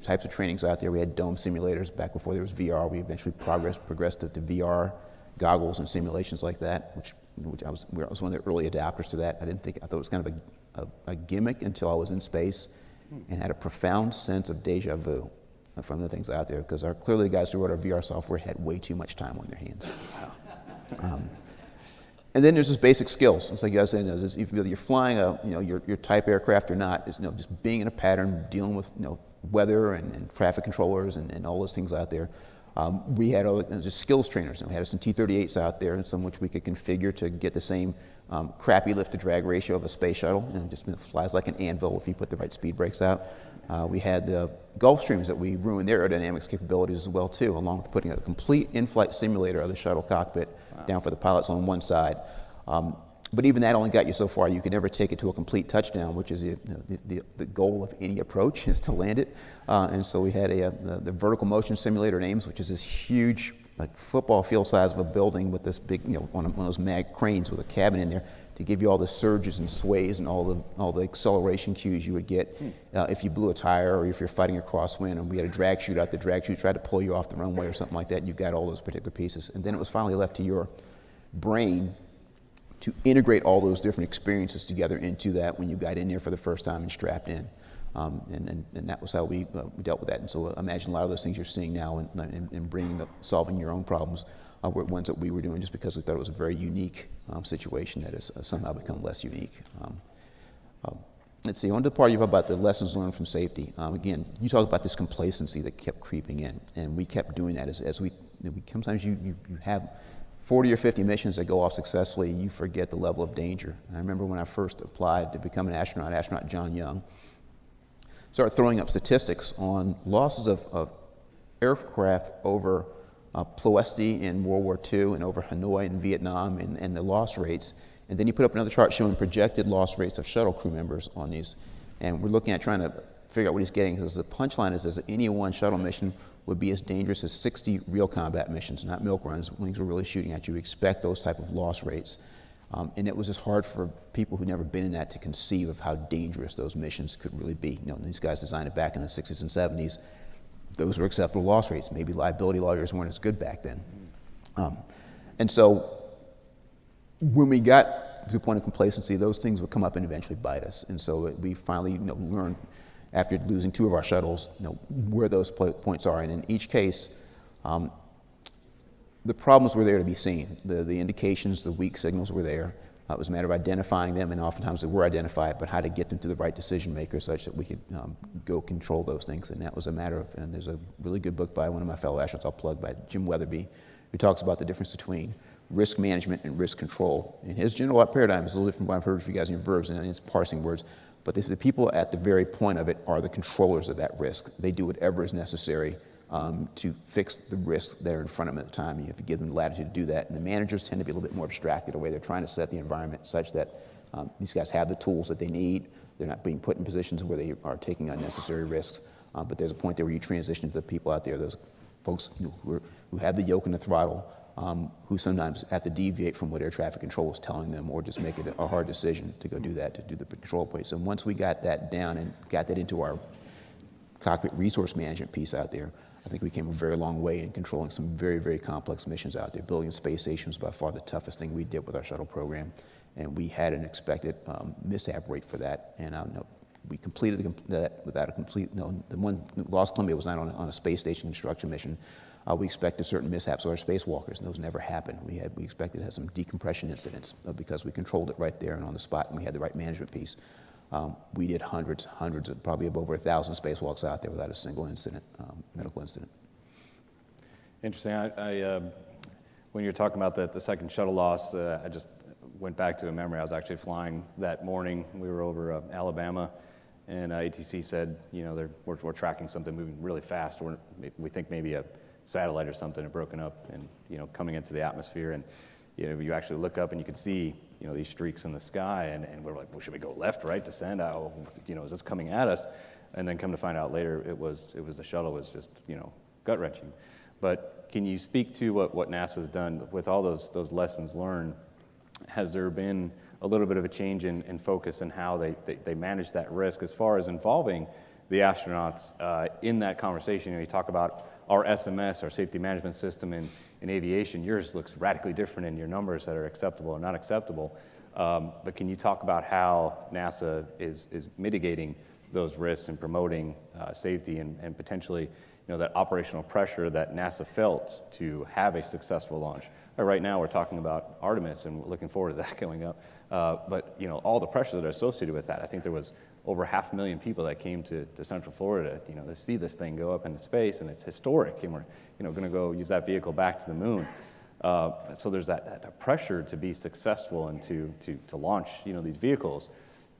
types of trainings out there. We had dome simulators back before there was VR. We eventually progressed to VR goggles and simulations like that, which I was one of the early adapters to that. I thought it was kind of a gimmick until I was in space and had a profound sense of deja vu from the things out there, because clearly the guys who wrote our VR software had way too much time on their hands. And then there's just basic skills. It's like you guys saying, if you're flying your type aircraft or not, it's just being in a pattern, dealing with weather and traffic controllers and all those things out there. We had just skills trainers, and we had some T-38s out there, and some which we could configure to get the same crappy lift-to-drag ratio of a space shuttle. Just flies like an anvil if you put the right speed brakes out. We had the Gulfstreams that we ruined their aerodynamics capabilities as well too, along with putting a complete in-flight simulator of the shuttle cockpit down for the pilots on one side. But even that only got you so far. You could never take it to a complete touchdown, which is the goal of any approach, is to land it. And so we had the vertical motion simulator at Ames, which is this huge, like football field size of a building with this big, one of those mag cranes with a cabin in there to give you all the surges and sways and all the acceleration cues you would get if you blew a tire or if you're fighting a crosswind. And we had a drag chute out. The drag chute tried to pull you off the runway or something like that. And you got all those particular pieces. And then it was finally left to your brain to integrate all those different experiences together into that when you got in there for the first time and strapped in. And that was how we dealt with that. And so imagine a lot of those things you're seeing now in bringing up solving your own problems were ones that we were doing just because we thought it was a very unique situation that has somehow become less unique. Let's see, on to the part about the lessons learned from safety. Again, you talk about this complacency that kept creeping in, and we kept doing that as we sometimes you have 40 or 50 missions that go off successfully, you forget the level of danger. And I remember when I first applied to become an astronaut John Young started throwing up statistics on losses of aircraft over Ploesti in World War II and over Hanoi in Vietnam and the loss rates. And then he put up another chart showing projected loss rates of shuttle crew members on these. And we're looking at trying to figure out what he's getting, because the punchline is that any one shuttle mission would be as dangerous as 60 real combat missions, not milk runs. When things were really shooting at you, expect those type of loss rates. And it was just hard for people who'd never been in that to conceive of how dangerous those missions could really be. These guys designed it back in the 60s and 70s. Those were acceptable loss rates. Maybe liability lawyers weren't as good back then. And so when we got to the point of complacency, those things would come up and eventually bite us. And so we finally learned, after losing 2 of our shuttles, where those points are. And in each case, the problems were there to be seen. The indications, the weak signals were there. It was a matter of identifying them, and oftentimes they were identified, but how to get them to the right decision maker such that we could go control those things. And that was a matter of, and there's a really good book by one of my fellow astronauts I'll plug, by Jim Weatherby, who talks about the difference between risk management and risk control. And his general paradigm is a little different from what I've heard from you guys in your verbs, and it's parsing words. But the people at the very point of it are the controllers of that risk. They do whatever is necessary to fix the risks that are in front of them at the time. You have to give them the latitude to do that. And the managers tend to be a little bit more abstracted, the way they're trying to set the environment such that these guys have the tools that they need. They're not being put in positions where they are taking unnecessary risks. But there's a point there where you transition to the people out there, those folks who have the yoke and the throttle, who sometimes have to deviate from what air traffic control is telling them, or just make it a hard decision to go do that, to do the control place. And once we got that down and got that into our cockpit resource management piece out there, I think we came a very long way in controlling some very, very complex missions out there. Building a space station was by far the toughest thing we did with our shuttle program, and we had an expected mishap rate for that. And we completed that without a complete, the one, Lost Columbia was not on a space station construction mission. We expected certain mishaps with our spacewalkers, and those never happened. We expected to have some decompression incidents because we controlled it right there and on the spot, and we had the right management piece. We did hundreds of, probably of over 1,000 spacewalks out there without a single incident, medical incident. Interesting. When you're talking about the second shuttle loss, I just went back to a memory. I was actually flying that morning. We were over Alabama, and ATC said, we're tracking something moving really fast. We think maybe a satellite or something had broken up and coming into the atmosphere, and you actually look up and you can see these streaks in the sky, and we're like, well, should we go left, right, descend? Is this coming at us? And then come to find out later, it was the shuttle was just gut wrenching. But can you speak to what NASA's done with all those lessons learned? Has there been a little bit of a change in focus in how they manage that risk as far as involving the astronauts in that conversation? You talk about our SMS, our safety management system in aviation. Yours looks radically different in your numbers that are acceptable or not acceptable. But can you talk about how NASA is mitigating those risks and promoting safety and potentially that operational pressure that NASA felt to have a successful launch Right now we're talking about Artemis and we're looking forward to that going up. But all the pressures that are associated with that. I think there was over 500,000 people that came to Central Florida, to see this thing go up into space, and it's historic. And we're, going to go use that vehicle back to the moon. So there's that pressure to be successful and to launch, these vehicles.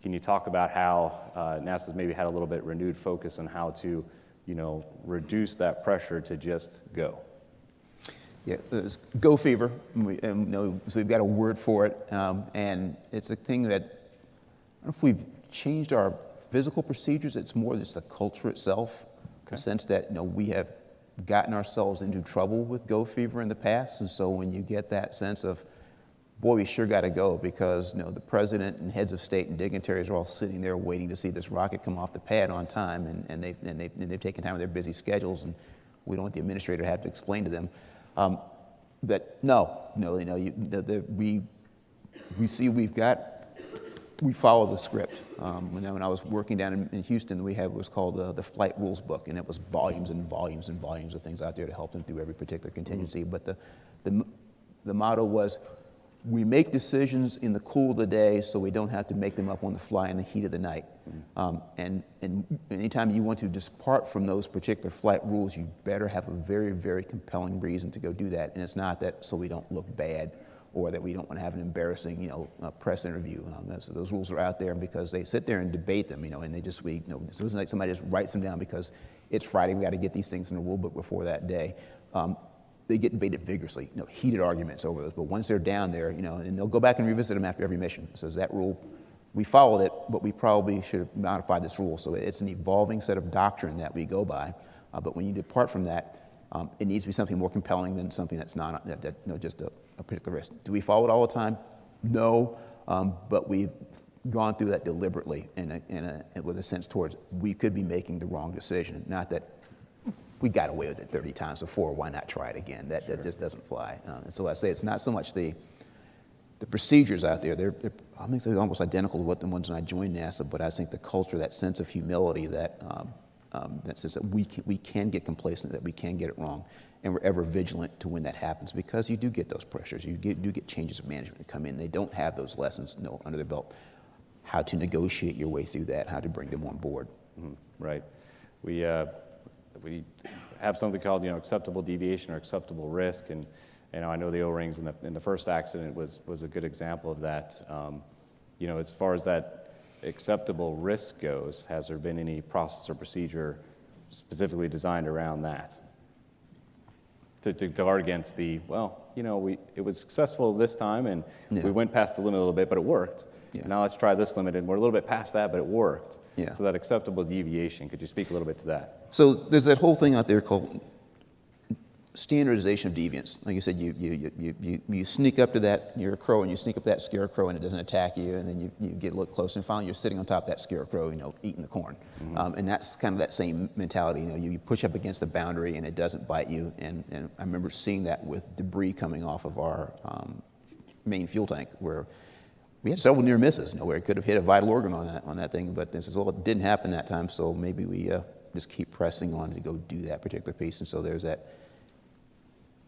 Can you talk about how NASA's maybe had a little bit renewed focus on how to, reduce that pressure to just go? Yeah, it's go fever. So we've got a word for it, and it's a thing that I don't know if we've changed our physical procedures. It's more just the culture itself, the sense that we have gotten ourselves into trouble with go fever in the past, and so when you get that sense of, boy, we sure got to go because the president and heads of state and dignitaries are all sitting there waiting to see this rocket come off the pad on time, and they've taken time with their busy schedules, and we don't want the administrator to have to explain to them. That we follow the script. When I was working down in Houston, we had what was called the flight rules book, and it was volumes and volumes and volumes of things out there to help them through every particular contingency. But the motto was, we make decisions in the cool of the day so we don't have to make them up on the fly in the heat of the night. And anytime you want to depart from those particular flight rules, you better have a very, very compelling reason to go do that. And it's not that so we don't look bad or that we don't want to have an embarrassing, press interview. So those rules are out there because they sit there and debate them, and they just, it wasn't like somebody just writes them down because it's Friday, we got to get these things in the rule book before that day. They get debated vigorously, heated arguments over those. But once they're down there, and they'll go back and revisit them after every mission. It says that rule, we followed it, but we probably should have modified this rule. So it's an evolving set of doctrine that we go by. But when you depart from that, it needs to be something more compelling than something that's not just a particular risk. Do we follow it all the time? No, but we've gone through that deliberately and with a sense towards we could be making the wrong decision, not that we got away with it 30 times before, why not try it again? That just doesn't fly. And so I say it's not so much the procedures out there. I think they're almost identical to what the ones when I joined NASA, but I think the culture, that sense of humility, that sense that we can get complacent, that we can get it wrong, and we're ever vigilant to when that happens, because you do get those pressures. You do get changes of management that come in. They don't have those lessons under their belt, how to negotiate your way through that, how to bring them on board. Mm-hmm. Right. We have something called, acceptable deviation or acceptable risk, and I know the O-rings in the first accident was a good example of that. As far as that acceptable risk goes, has there been any process or procedure specifically designed around that to guard against it was successful this time, and we went past the limit a little bit, but it worked. Yeah. Now let's try this limit, and we're a little bit past that, but it worked. Yeah. So that acceptable deviation, could you speak a little bit to that? So there's that whole thing out there called standardization of deviance. Like you said, you sneak up to that, you're a crow, and you sneak up to that scarecrow, and it doesn't attack you, and then you get a little closer, and finally you're sitting on top of that scarecrow, eating the corn. Mm-hmm. And that's kind of that same mentality. You push up against the boundary, and it doesn't bite you. And I remember seeing that with debris coming off of our main fuel tank, where we had several near misses, where it could have hit a vital organ on that thing, but this is, it didn't happen that time, so maybe we just keep pressing on to go do that particular piece. And so there's that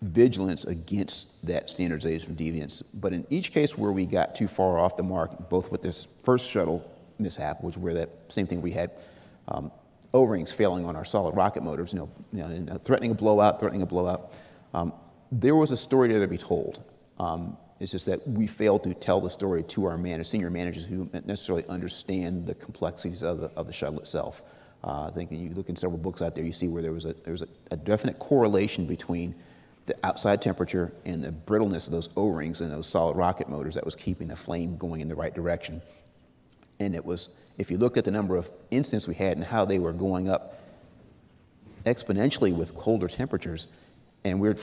vigilance against that standardization of deviance. But in each case where we got too far off the mark, both with this first shuttle mishap, which where that same thing we had, O-rings failing on our solid rocket motors, threatening a blowout, there was a story there to be told. It's just that we failed to tell the story to our senior managers who didn't necessarily understand the complexities of the shuttle itself. I think that you look in several books out there, you see where there was a definite correlation between the outside temperature and the brittleness of those O-rings and those solid rocket motors that was keeping the flame going in the right direction. And it was, if you look at the number of incidents we had and how they were going up exponentially with colder temperatures, and we're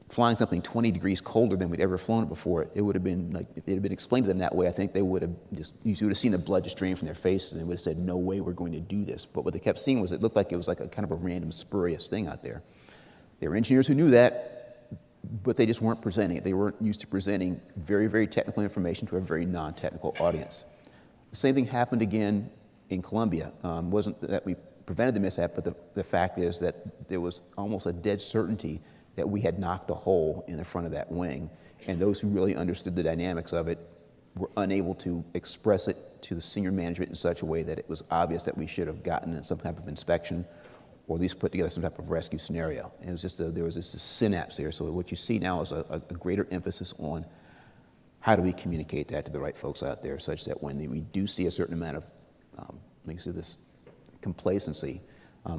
flying something 20 degrees colder than we'd ever flown it before, it would have been like, if it had been explained to them that way, I think they would have you would have seen the blood just drain from their faces, and they would have said, no way we're going to do this. But what they kept seeing was it looked like it was like a kind of a random spurious thing out there. There were engineers who knew that, but they just weren't presenting it. They weren't used to presenting very, very technical information to a very non-technical audience. The same thing happened again in Columbia. Wasn't that we prevented the mishap, but the fact is that there was almost a dead certainty that we had knocked a hole in the front of that wing, and those who really understood the dynamics of it were unable to express it to the senior management in such a way that it was obvious that we should have gotten some type of inspection or at least put together some type of rescue scenario. And it was just there was this synapse there. So what you see now is a greater emphasis on how do we communicate that to the right folks out there, such that when we do see a certain amount of, like I said, this complacency,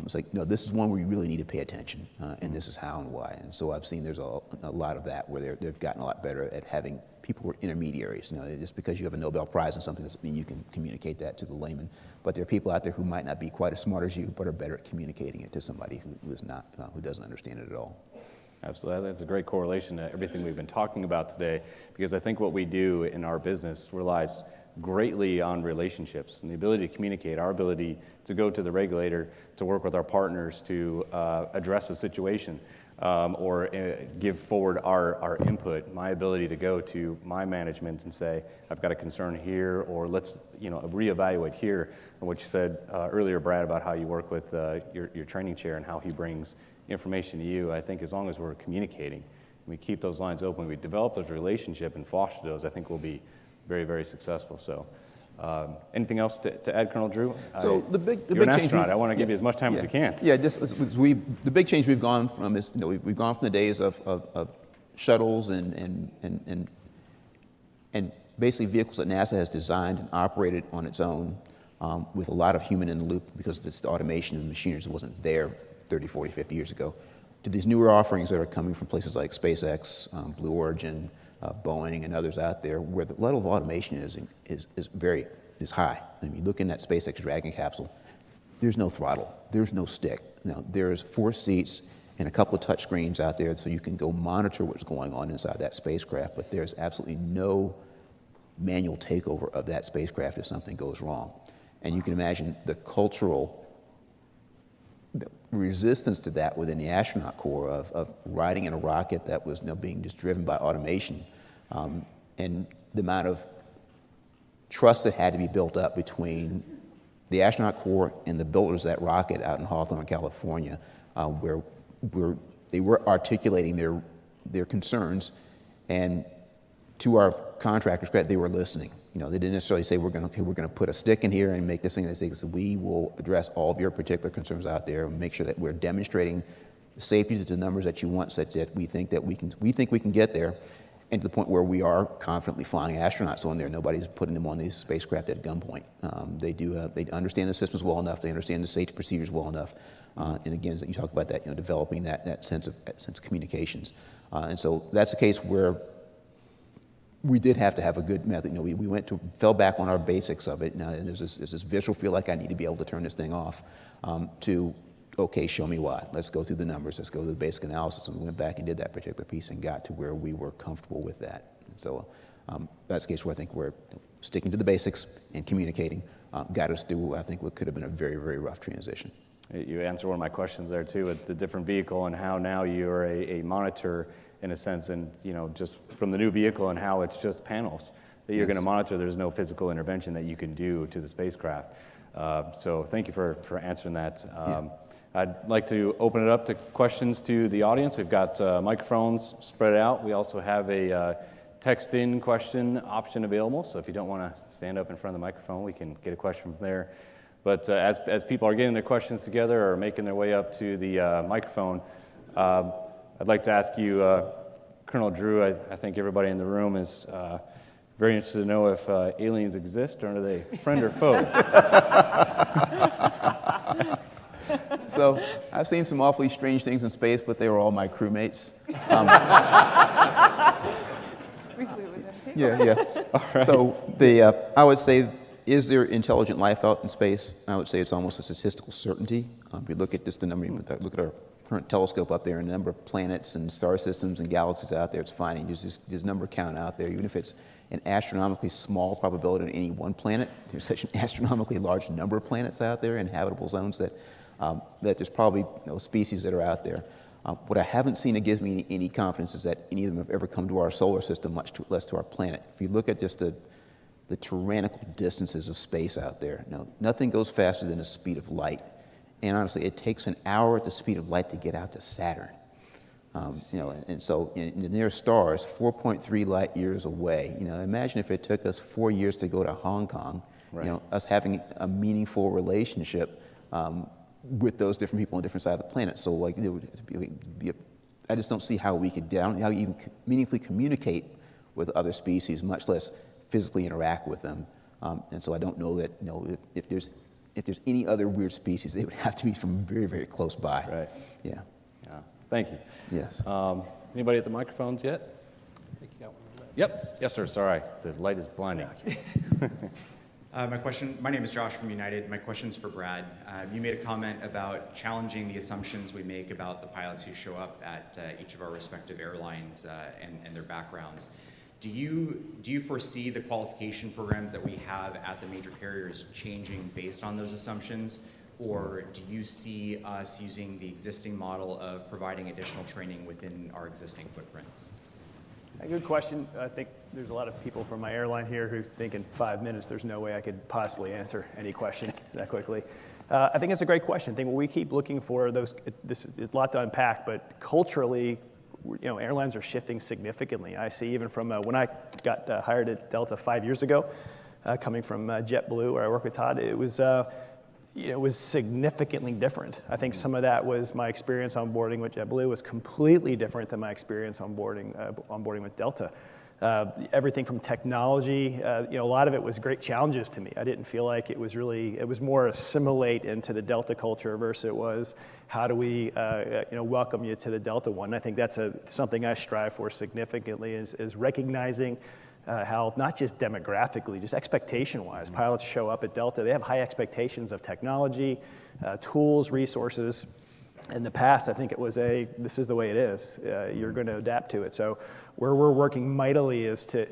it's like, no, this is one where you really need to pay attention, and this is how and why. And so I've seen there's a lot of that where they've gotten a lot better at having people who are intermediaries. You know, just because you have a Nobel Prize in something doesn't mean you can communicate that to the layman. But there are people out there who might not be quite as smart as you, but are better at communicating it to somebody who is not, who doesn't understand it at all. Absolutely. That's a great correlation to everything we've been talking about today, because I think what we do in our business relies greatly on relationships and the ability to communicate, our ability to go to the regulator, to work with our partners to address a situation or give forward our input, my ability to go to my management and say, I've got a concern here, or let's reevaluate here. And what you said earlier, Brad, about how you work with your training chair and how he brings information to you, I think as long as we're communicating, we keep those lines open, we develop those relationships and foster those, I think we'll be very, very successful. So anything else to add, Colonel Drew? So the big you're an change astronaut. I want to give you as much time as we can. Yeah, the big change we've gone from is, we've gone from the days of shuttles and basically vehicles that NASA has designed and operated on its own with a lot of human in the loop because this automation and machinery wasn't there 30, 40, 50 years ago, to these newer offerings that are coming from places like SpaceX, Blue Origin, Boeing, and others out there, where the level of automation is high. I mean, looking at SpaceX Dragon capsule, there's no throttle, there's no stick. Now, there's 4 seats and a couple of touch screens out there so you can go monitor what's going on inside that spacecraft, but there's absolutely no manual takeover of that spacecraft if something goes wrong. And you can imagine the cultural resistance to that within the astronaut corps of riding in a rocket that was being just driven by automation, and the amount of trust that had to be built up between the astronaut corps and the builders of that rocket out in Hawthorne, California, where they were articulating their concerns, and to our contractors' credit, they were listening. They didn't necessarily say we're going to put a stick in here and make this thing. They said we will address all of your particular concerns out there and make sure that we're demonstrating the safety to the numbers that you want, such that we think we can get there, and to the point where we are confidently flying astronauts on there. Nobody's putting them on these spacecraft at gunpoint. They understand the systems well enough. They understand the safety procedures well enough. And again, you talk about that, developing that sense of communications. And so that's a case where we did have to have a good method. We fell back on our basics of it. Now there's this visceral feel like I need to be able to turn this thing off. To okay, show me why. Let's go through the numbers. Let's go through the basic analysis. And we went back and did that particular piece and got to where we were comfortable with that. And so that's a case where I think we're sticking to the basics and communicating got us through, I think, what could have been a very, very rough transition. You answered one of my questions there too, with the different vehicle and how now you're a monitor in a sense, and just from the new vehicle and how it's just panels that you're going to monitor. There's no physical intervention that you can do to the spacecraft. So thank you for answering that. I'd like to open it up to questions to the audience. We've got microphones spread out. We also have a text-in question option available. So if you don't want to stand up in front of the microphone, we can get a question from there. But as people are getting their questions together or making their way up to the microphone, I'd like to ask you, Colonel Drew, I think everybody in the room is very interested to know if aliens exist, or are they friend or foe? So I've seen some awfully strange things in space, but they were all my crewmates. We flew with them too. Yeah. All right. So I would say, is there intelligent life out in space? I would say it's almost a statistical certainty. If you look at just the number, look at our current telescope up there and the number of planets and star systems and galaxies out there, it's finding there's number count out there. Even if it's an astronomically small probability on any one planet, there's such an astronomically large number of planets out there in habitable zones that there's probably species that are out there. What I haven't seen that gives me any confidence is that any of them have ever come to our solar system, much less to our planet. If you look at just the tyrannical distances of space out there, nothing goes faster than the speed of light. And honestly, it takes an hour at the speed of light to get out to Saturn. And so the nearest star is 4.3 light years away. Imagine if it took us 4 years to go to Hong Kong. Right. Us having a meaningful relationship with those different people on different sides of the planet. So there would be I just don't see how we could how you even meaningfully communicate with other species, much less physically interact with them. And so I don't know that if there's any other weird species, they would have to be from very, very close by. Right. Yeah. Yeah. Thank you. Yes. Anybody at the microphones yet? I think you got one. Yep. Yes, sir. Sorry. The light is blinding. My name is Josh from United. My question's for Brad. You made a comment about challenging the assumptions we make about the pilots who show up at each of our respective airlines and their backgrounds. Do you foresee the qualification programs that we have at the major carriers changing based on those assumptions? Or do you see us using the existing model of providing additional training within our existing footprints? A good question. I think there's a lot of people from my airline here who think in 5 minutes there's no way I could possibly answer any question that quickly. I think it's a great question. I think what we keep looking for, this is a lot to unpack, but culturally, airlines are shifting significantly. I see even from when I got hired at Delta 5 years ago, coming from JetBlue, where I work with Todd, it was significantly different. I think some of that was my experience onboarding with JetBlue was completely different than my experience onboarding with Delta. Everything from technology, a lot of it was great challenges to me. I didn't feel like it was more assimilate into the Delta culture versus it was how do we welcome you to the Delta one. I think that's something I strive for significantly is recognizing how not just demographically, just expectation-wise, pilots show up at Delta. They have high expectations of technology, tools, resources. In the past, I think it was this is the way it is. You're going to adapt to it. So where we're working mightily is to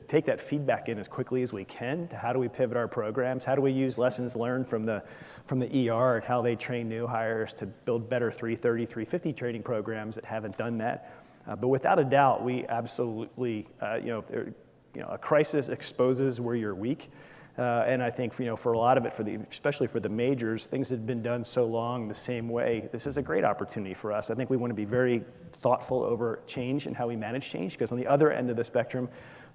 take that feedback in as quickly as we can. To how do we pivot our programs? How do we use lessons learned from the ER and how they train new hires to build better 330, 350 training programs that haven't done that? But without a doubt, we absolutely, a crisis exposes where you're weak. And I think, for a lot of it, especially for the majors, things had been done so long the same way. This is a great opportunity for us. I think we want to be very thoughtful over change and how we manage change, because on the other end of the spectrum,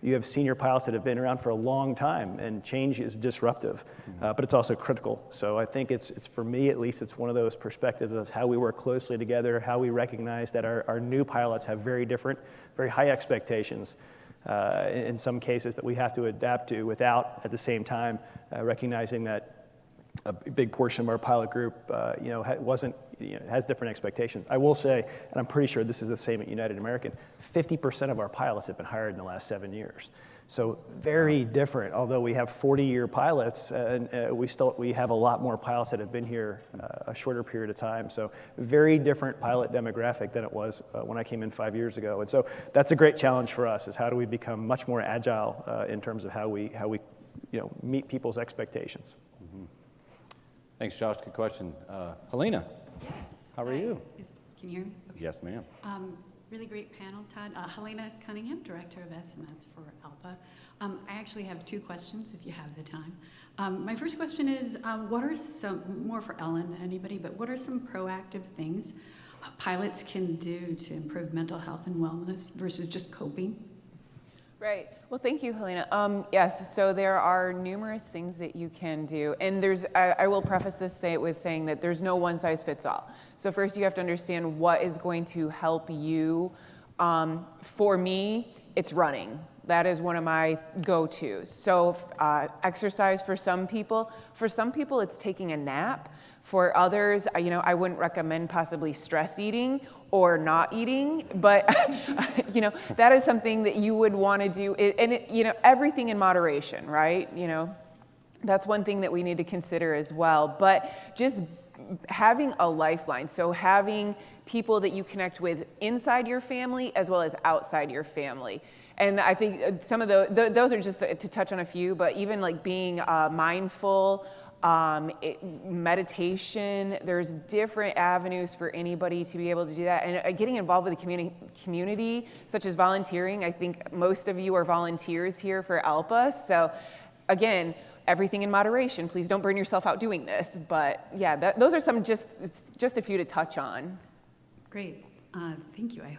you have senior pilots that have been around for a long time, and change is disruptive, but it's also critical. So I think it's for me, at least, it's one of those perspectives of how we work closely together, how we recognize that our new pilots have very different, very high expectations. In some cases that we have to adapt to without, at the same time, recognizing that a big portion of our pilot group, has different expectations. I will say, and I'm pretty sure this is the same at United American, 50% of our pilots have been hired in the last 7 years. So very different. Although we have 40-year pilots, and we have a lot more pilots that have been here a shorter period of time. So very different pilot demographic than it was when I came in 5 years ago. And so that's a great challenge for us: is how do we become much more agile in terms of how we meet people's expectations. Mm-hmm. Thanks, Josh. Good question. Helena, yes. How are you? Can you hear me? Okay. Yes, ma'am. Really great panel, Todd. Helena Cunningham, Director of SMS for ALPA. I actually have 2 questions, if you have the time. My first question is, what are some, more for Ellen than anybody, but what are some proactive things pilots can do to improve mental health and wellness versus just coping? Right. Well, thank you, Helena. Yes, so there are numerous things that you can do. And I will preface this with saying that there's no one size fits all. So first you have to understand what is going to help you. For me, it's running. That is one of my go-tos. So exercise for some people. For some people, it's taking a nap. For others, I wouldn't recommend possibly stress eating or not eating, but that is something that you would want to do. Everything in moderation, right? That's one thing that we need to consider as well. But just having a lifeline, so having people that you connect with inside your family as well as outside your family. And I think some of those are just to touch on a few, but even like being mindful, meditation, there's different avenues for anybody to be able to do that. And getting involved with the community, such as volunteering. I think most of you are volunteers here for ALPA. So again, everything in moderation. Please don't burn yourself out doing this. But yeah, those are some just a few to touch on. Great. Thank you. I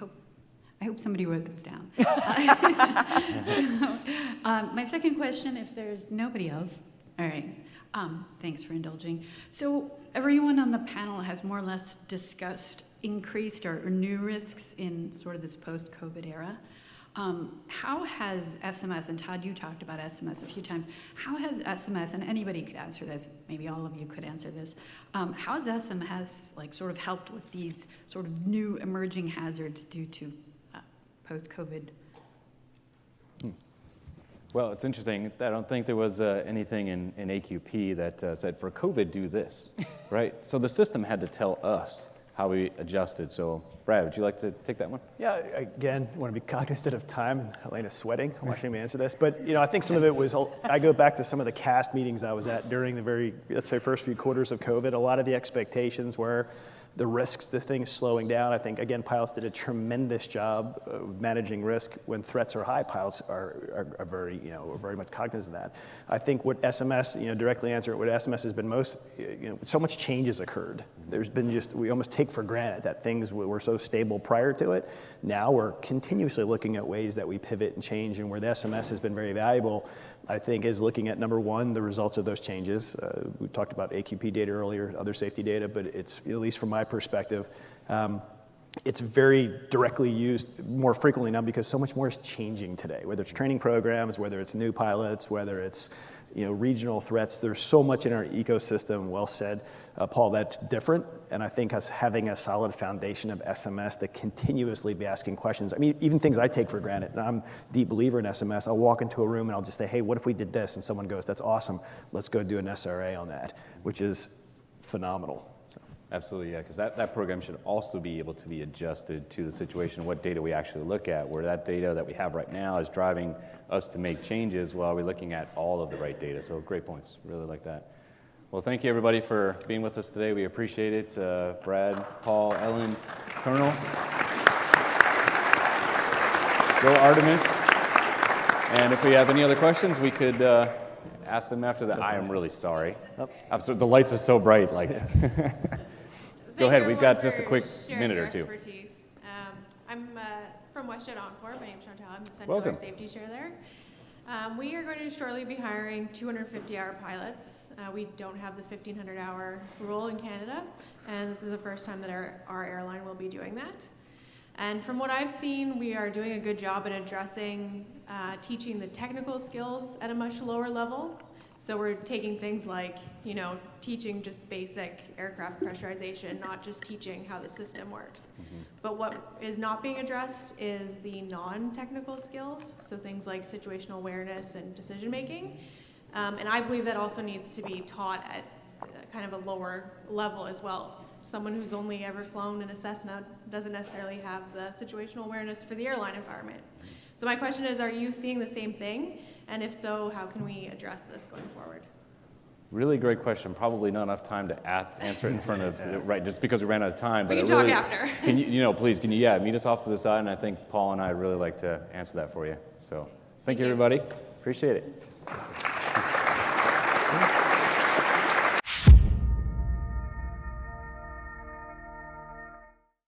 hope somebody wrote this down. My second question, if there's nobody else, all right. Thanks for indulging. So everyone on the panel has more or less discussed increased or new risks in sort of this post-COVID era. How has SMS, and Todd, you talked about SMS a few times, how has SMS, and anybody could answer this, maybe all of you could answer this, how has SMS like sort of helped with these sort of new emerging hazards due to post-COVID? Well, it's interesting. I don't think there was anything in AQP that said, for COVID, do this, right? So the system had to tell us how we adjusted. So, Brad, would you like to take that one? Yeah, again, I want to be cognizant of time, and Helena's sweating watching me answer this. But, I think some of it was, I go back to some of the CAST meetings I was at during the let's say, first few quarters of COVID. A lot of the expectations were the risks, the things slowing down. I think, again, pilots did a tremendous job of managing risk. When threats are high, pilots are very much cognizant of that. I think what SMS, directly answer it, what SMS has been most, so much change has occurred. There's been we almost take for granted that things were so stable prior to it. Now we're continuously looking at ways that we pivot and change, and where the SMS has been very valuable, I think, is looking at, number one, the results of those changes. We talked about AQP data earlier, other safety data, but it's, at least from my perspective, it's very directly used more frequently now because so much more is changing today, whether it's training programs, whether it's new pilots, whether it's regional threats. There's so much in our ecosystem, well said, Paul, that's different. And I think us having a solid foundation of SMS to continuously be asking questions. I mean, even things I take for granted. And I'm a deep believer in SMS. I'll walk into a room and I'll just say, hey, what if we did this? And someone goes, that's awesome. Let's go do an SRA on that, which is phenomenal. Absolutely, yeah, because that program should also be able to be adjusted to the situation, what data we actually look at, where that data that we have right now is driving us to make changes while we're looking at all of the right data. So great points, really like that. Well, thank you everybody for being with us today. We appreciate it. Brad, Paul, Ellen, Colonel. Go Artemis. And if we have any other questions, we could ask them after that. I am really sorry. The lights are so bright. Go ahead, we've got just a quick minute or two. Expertise. I'm from WestJet Encore. My name's Chantal. I'm the Central Safety Chair there. We are going to shortly be hiring 250-hour pilots. We don't have the 1,500-hour rule in Canada, and this is the first time that our airline will be doing that. And from what I've seen, we are doing a good job in addressing teaching the technical skills at a much lower level. So we're taking things like, teaching just basic aircraft pressurization, not just teaching how the system works. Mm-hmm. But what is not being addressed is the non-technical skills, so things like situational awareness and decision making. And I believe that also needs to be taught at kind of a lower level as well. Someone who's only ever flown in a Cessna doesn't necessarily have the situational awareness for the airline environment. So my question is, are you seeing the same thing? And if so, how can we address this going forward? Really great question. Probably not enough time to answer it in front of, right, just because we ran out of time. We can talk after. Can you, please, can you, meet us off to the side? And I think Paul and I would really like to answer that for you. So thank you, everybody. Appreciate it.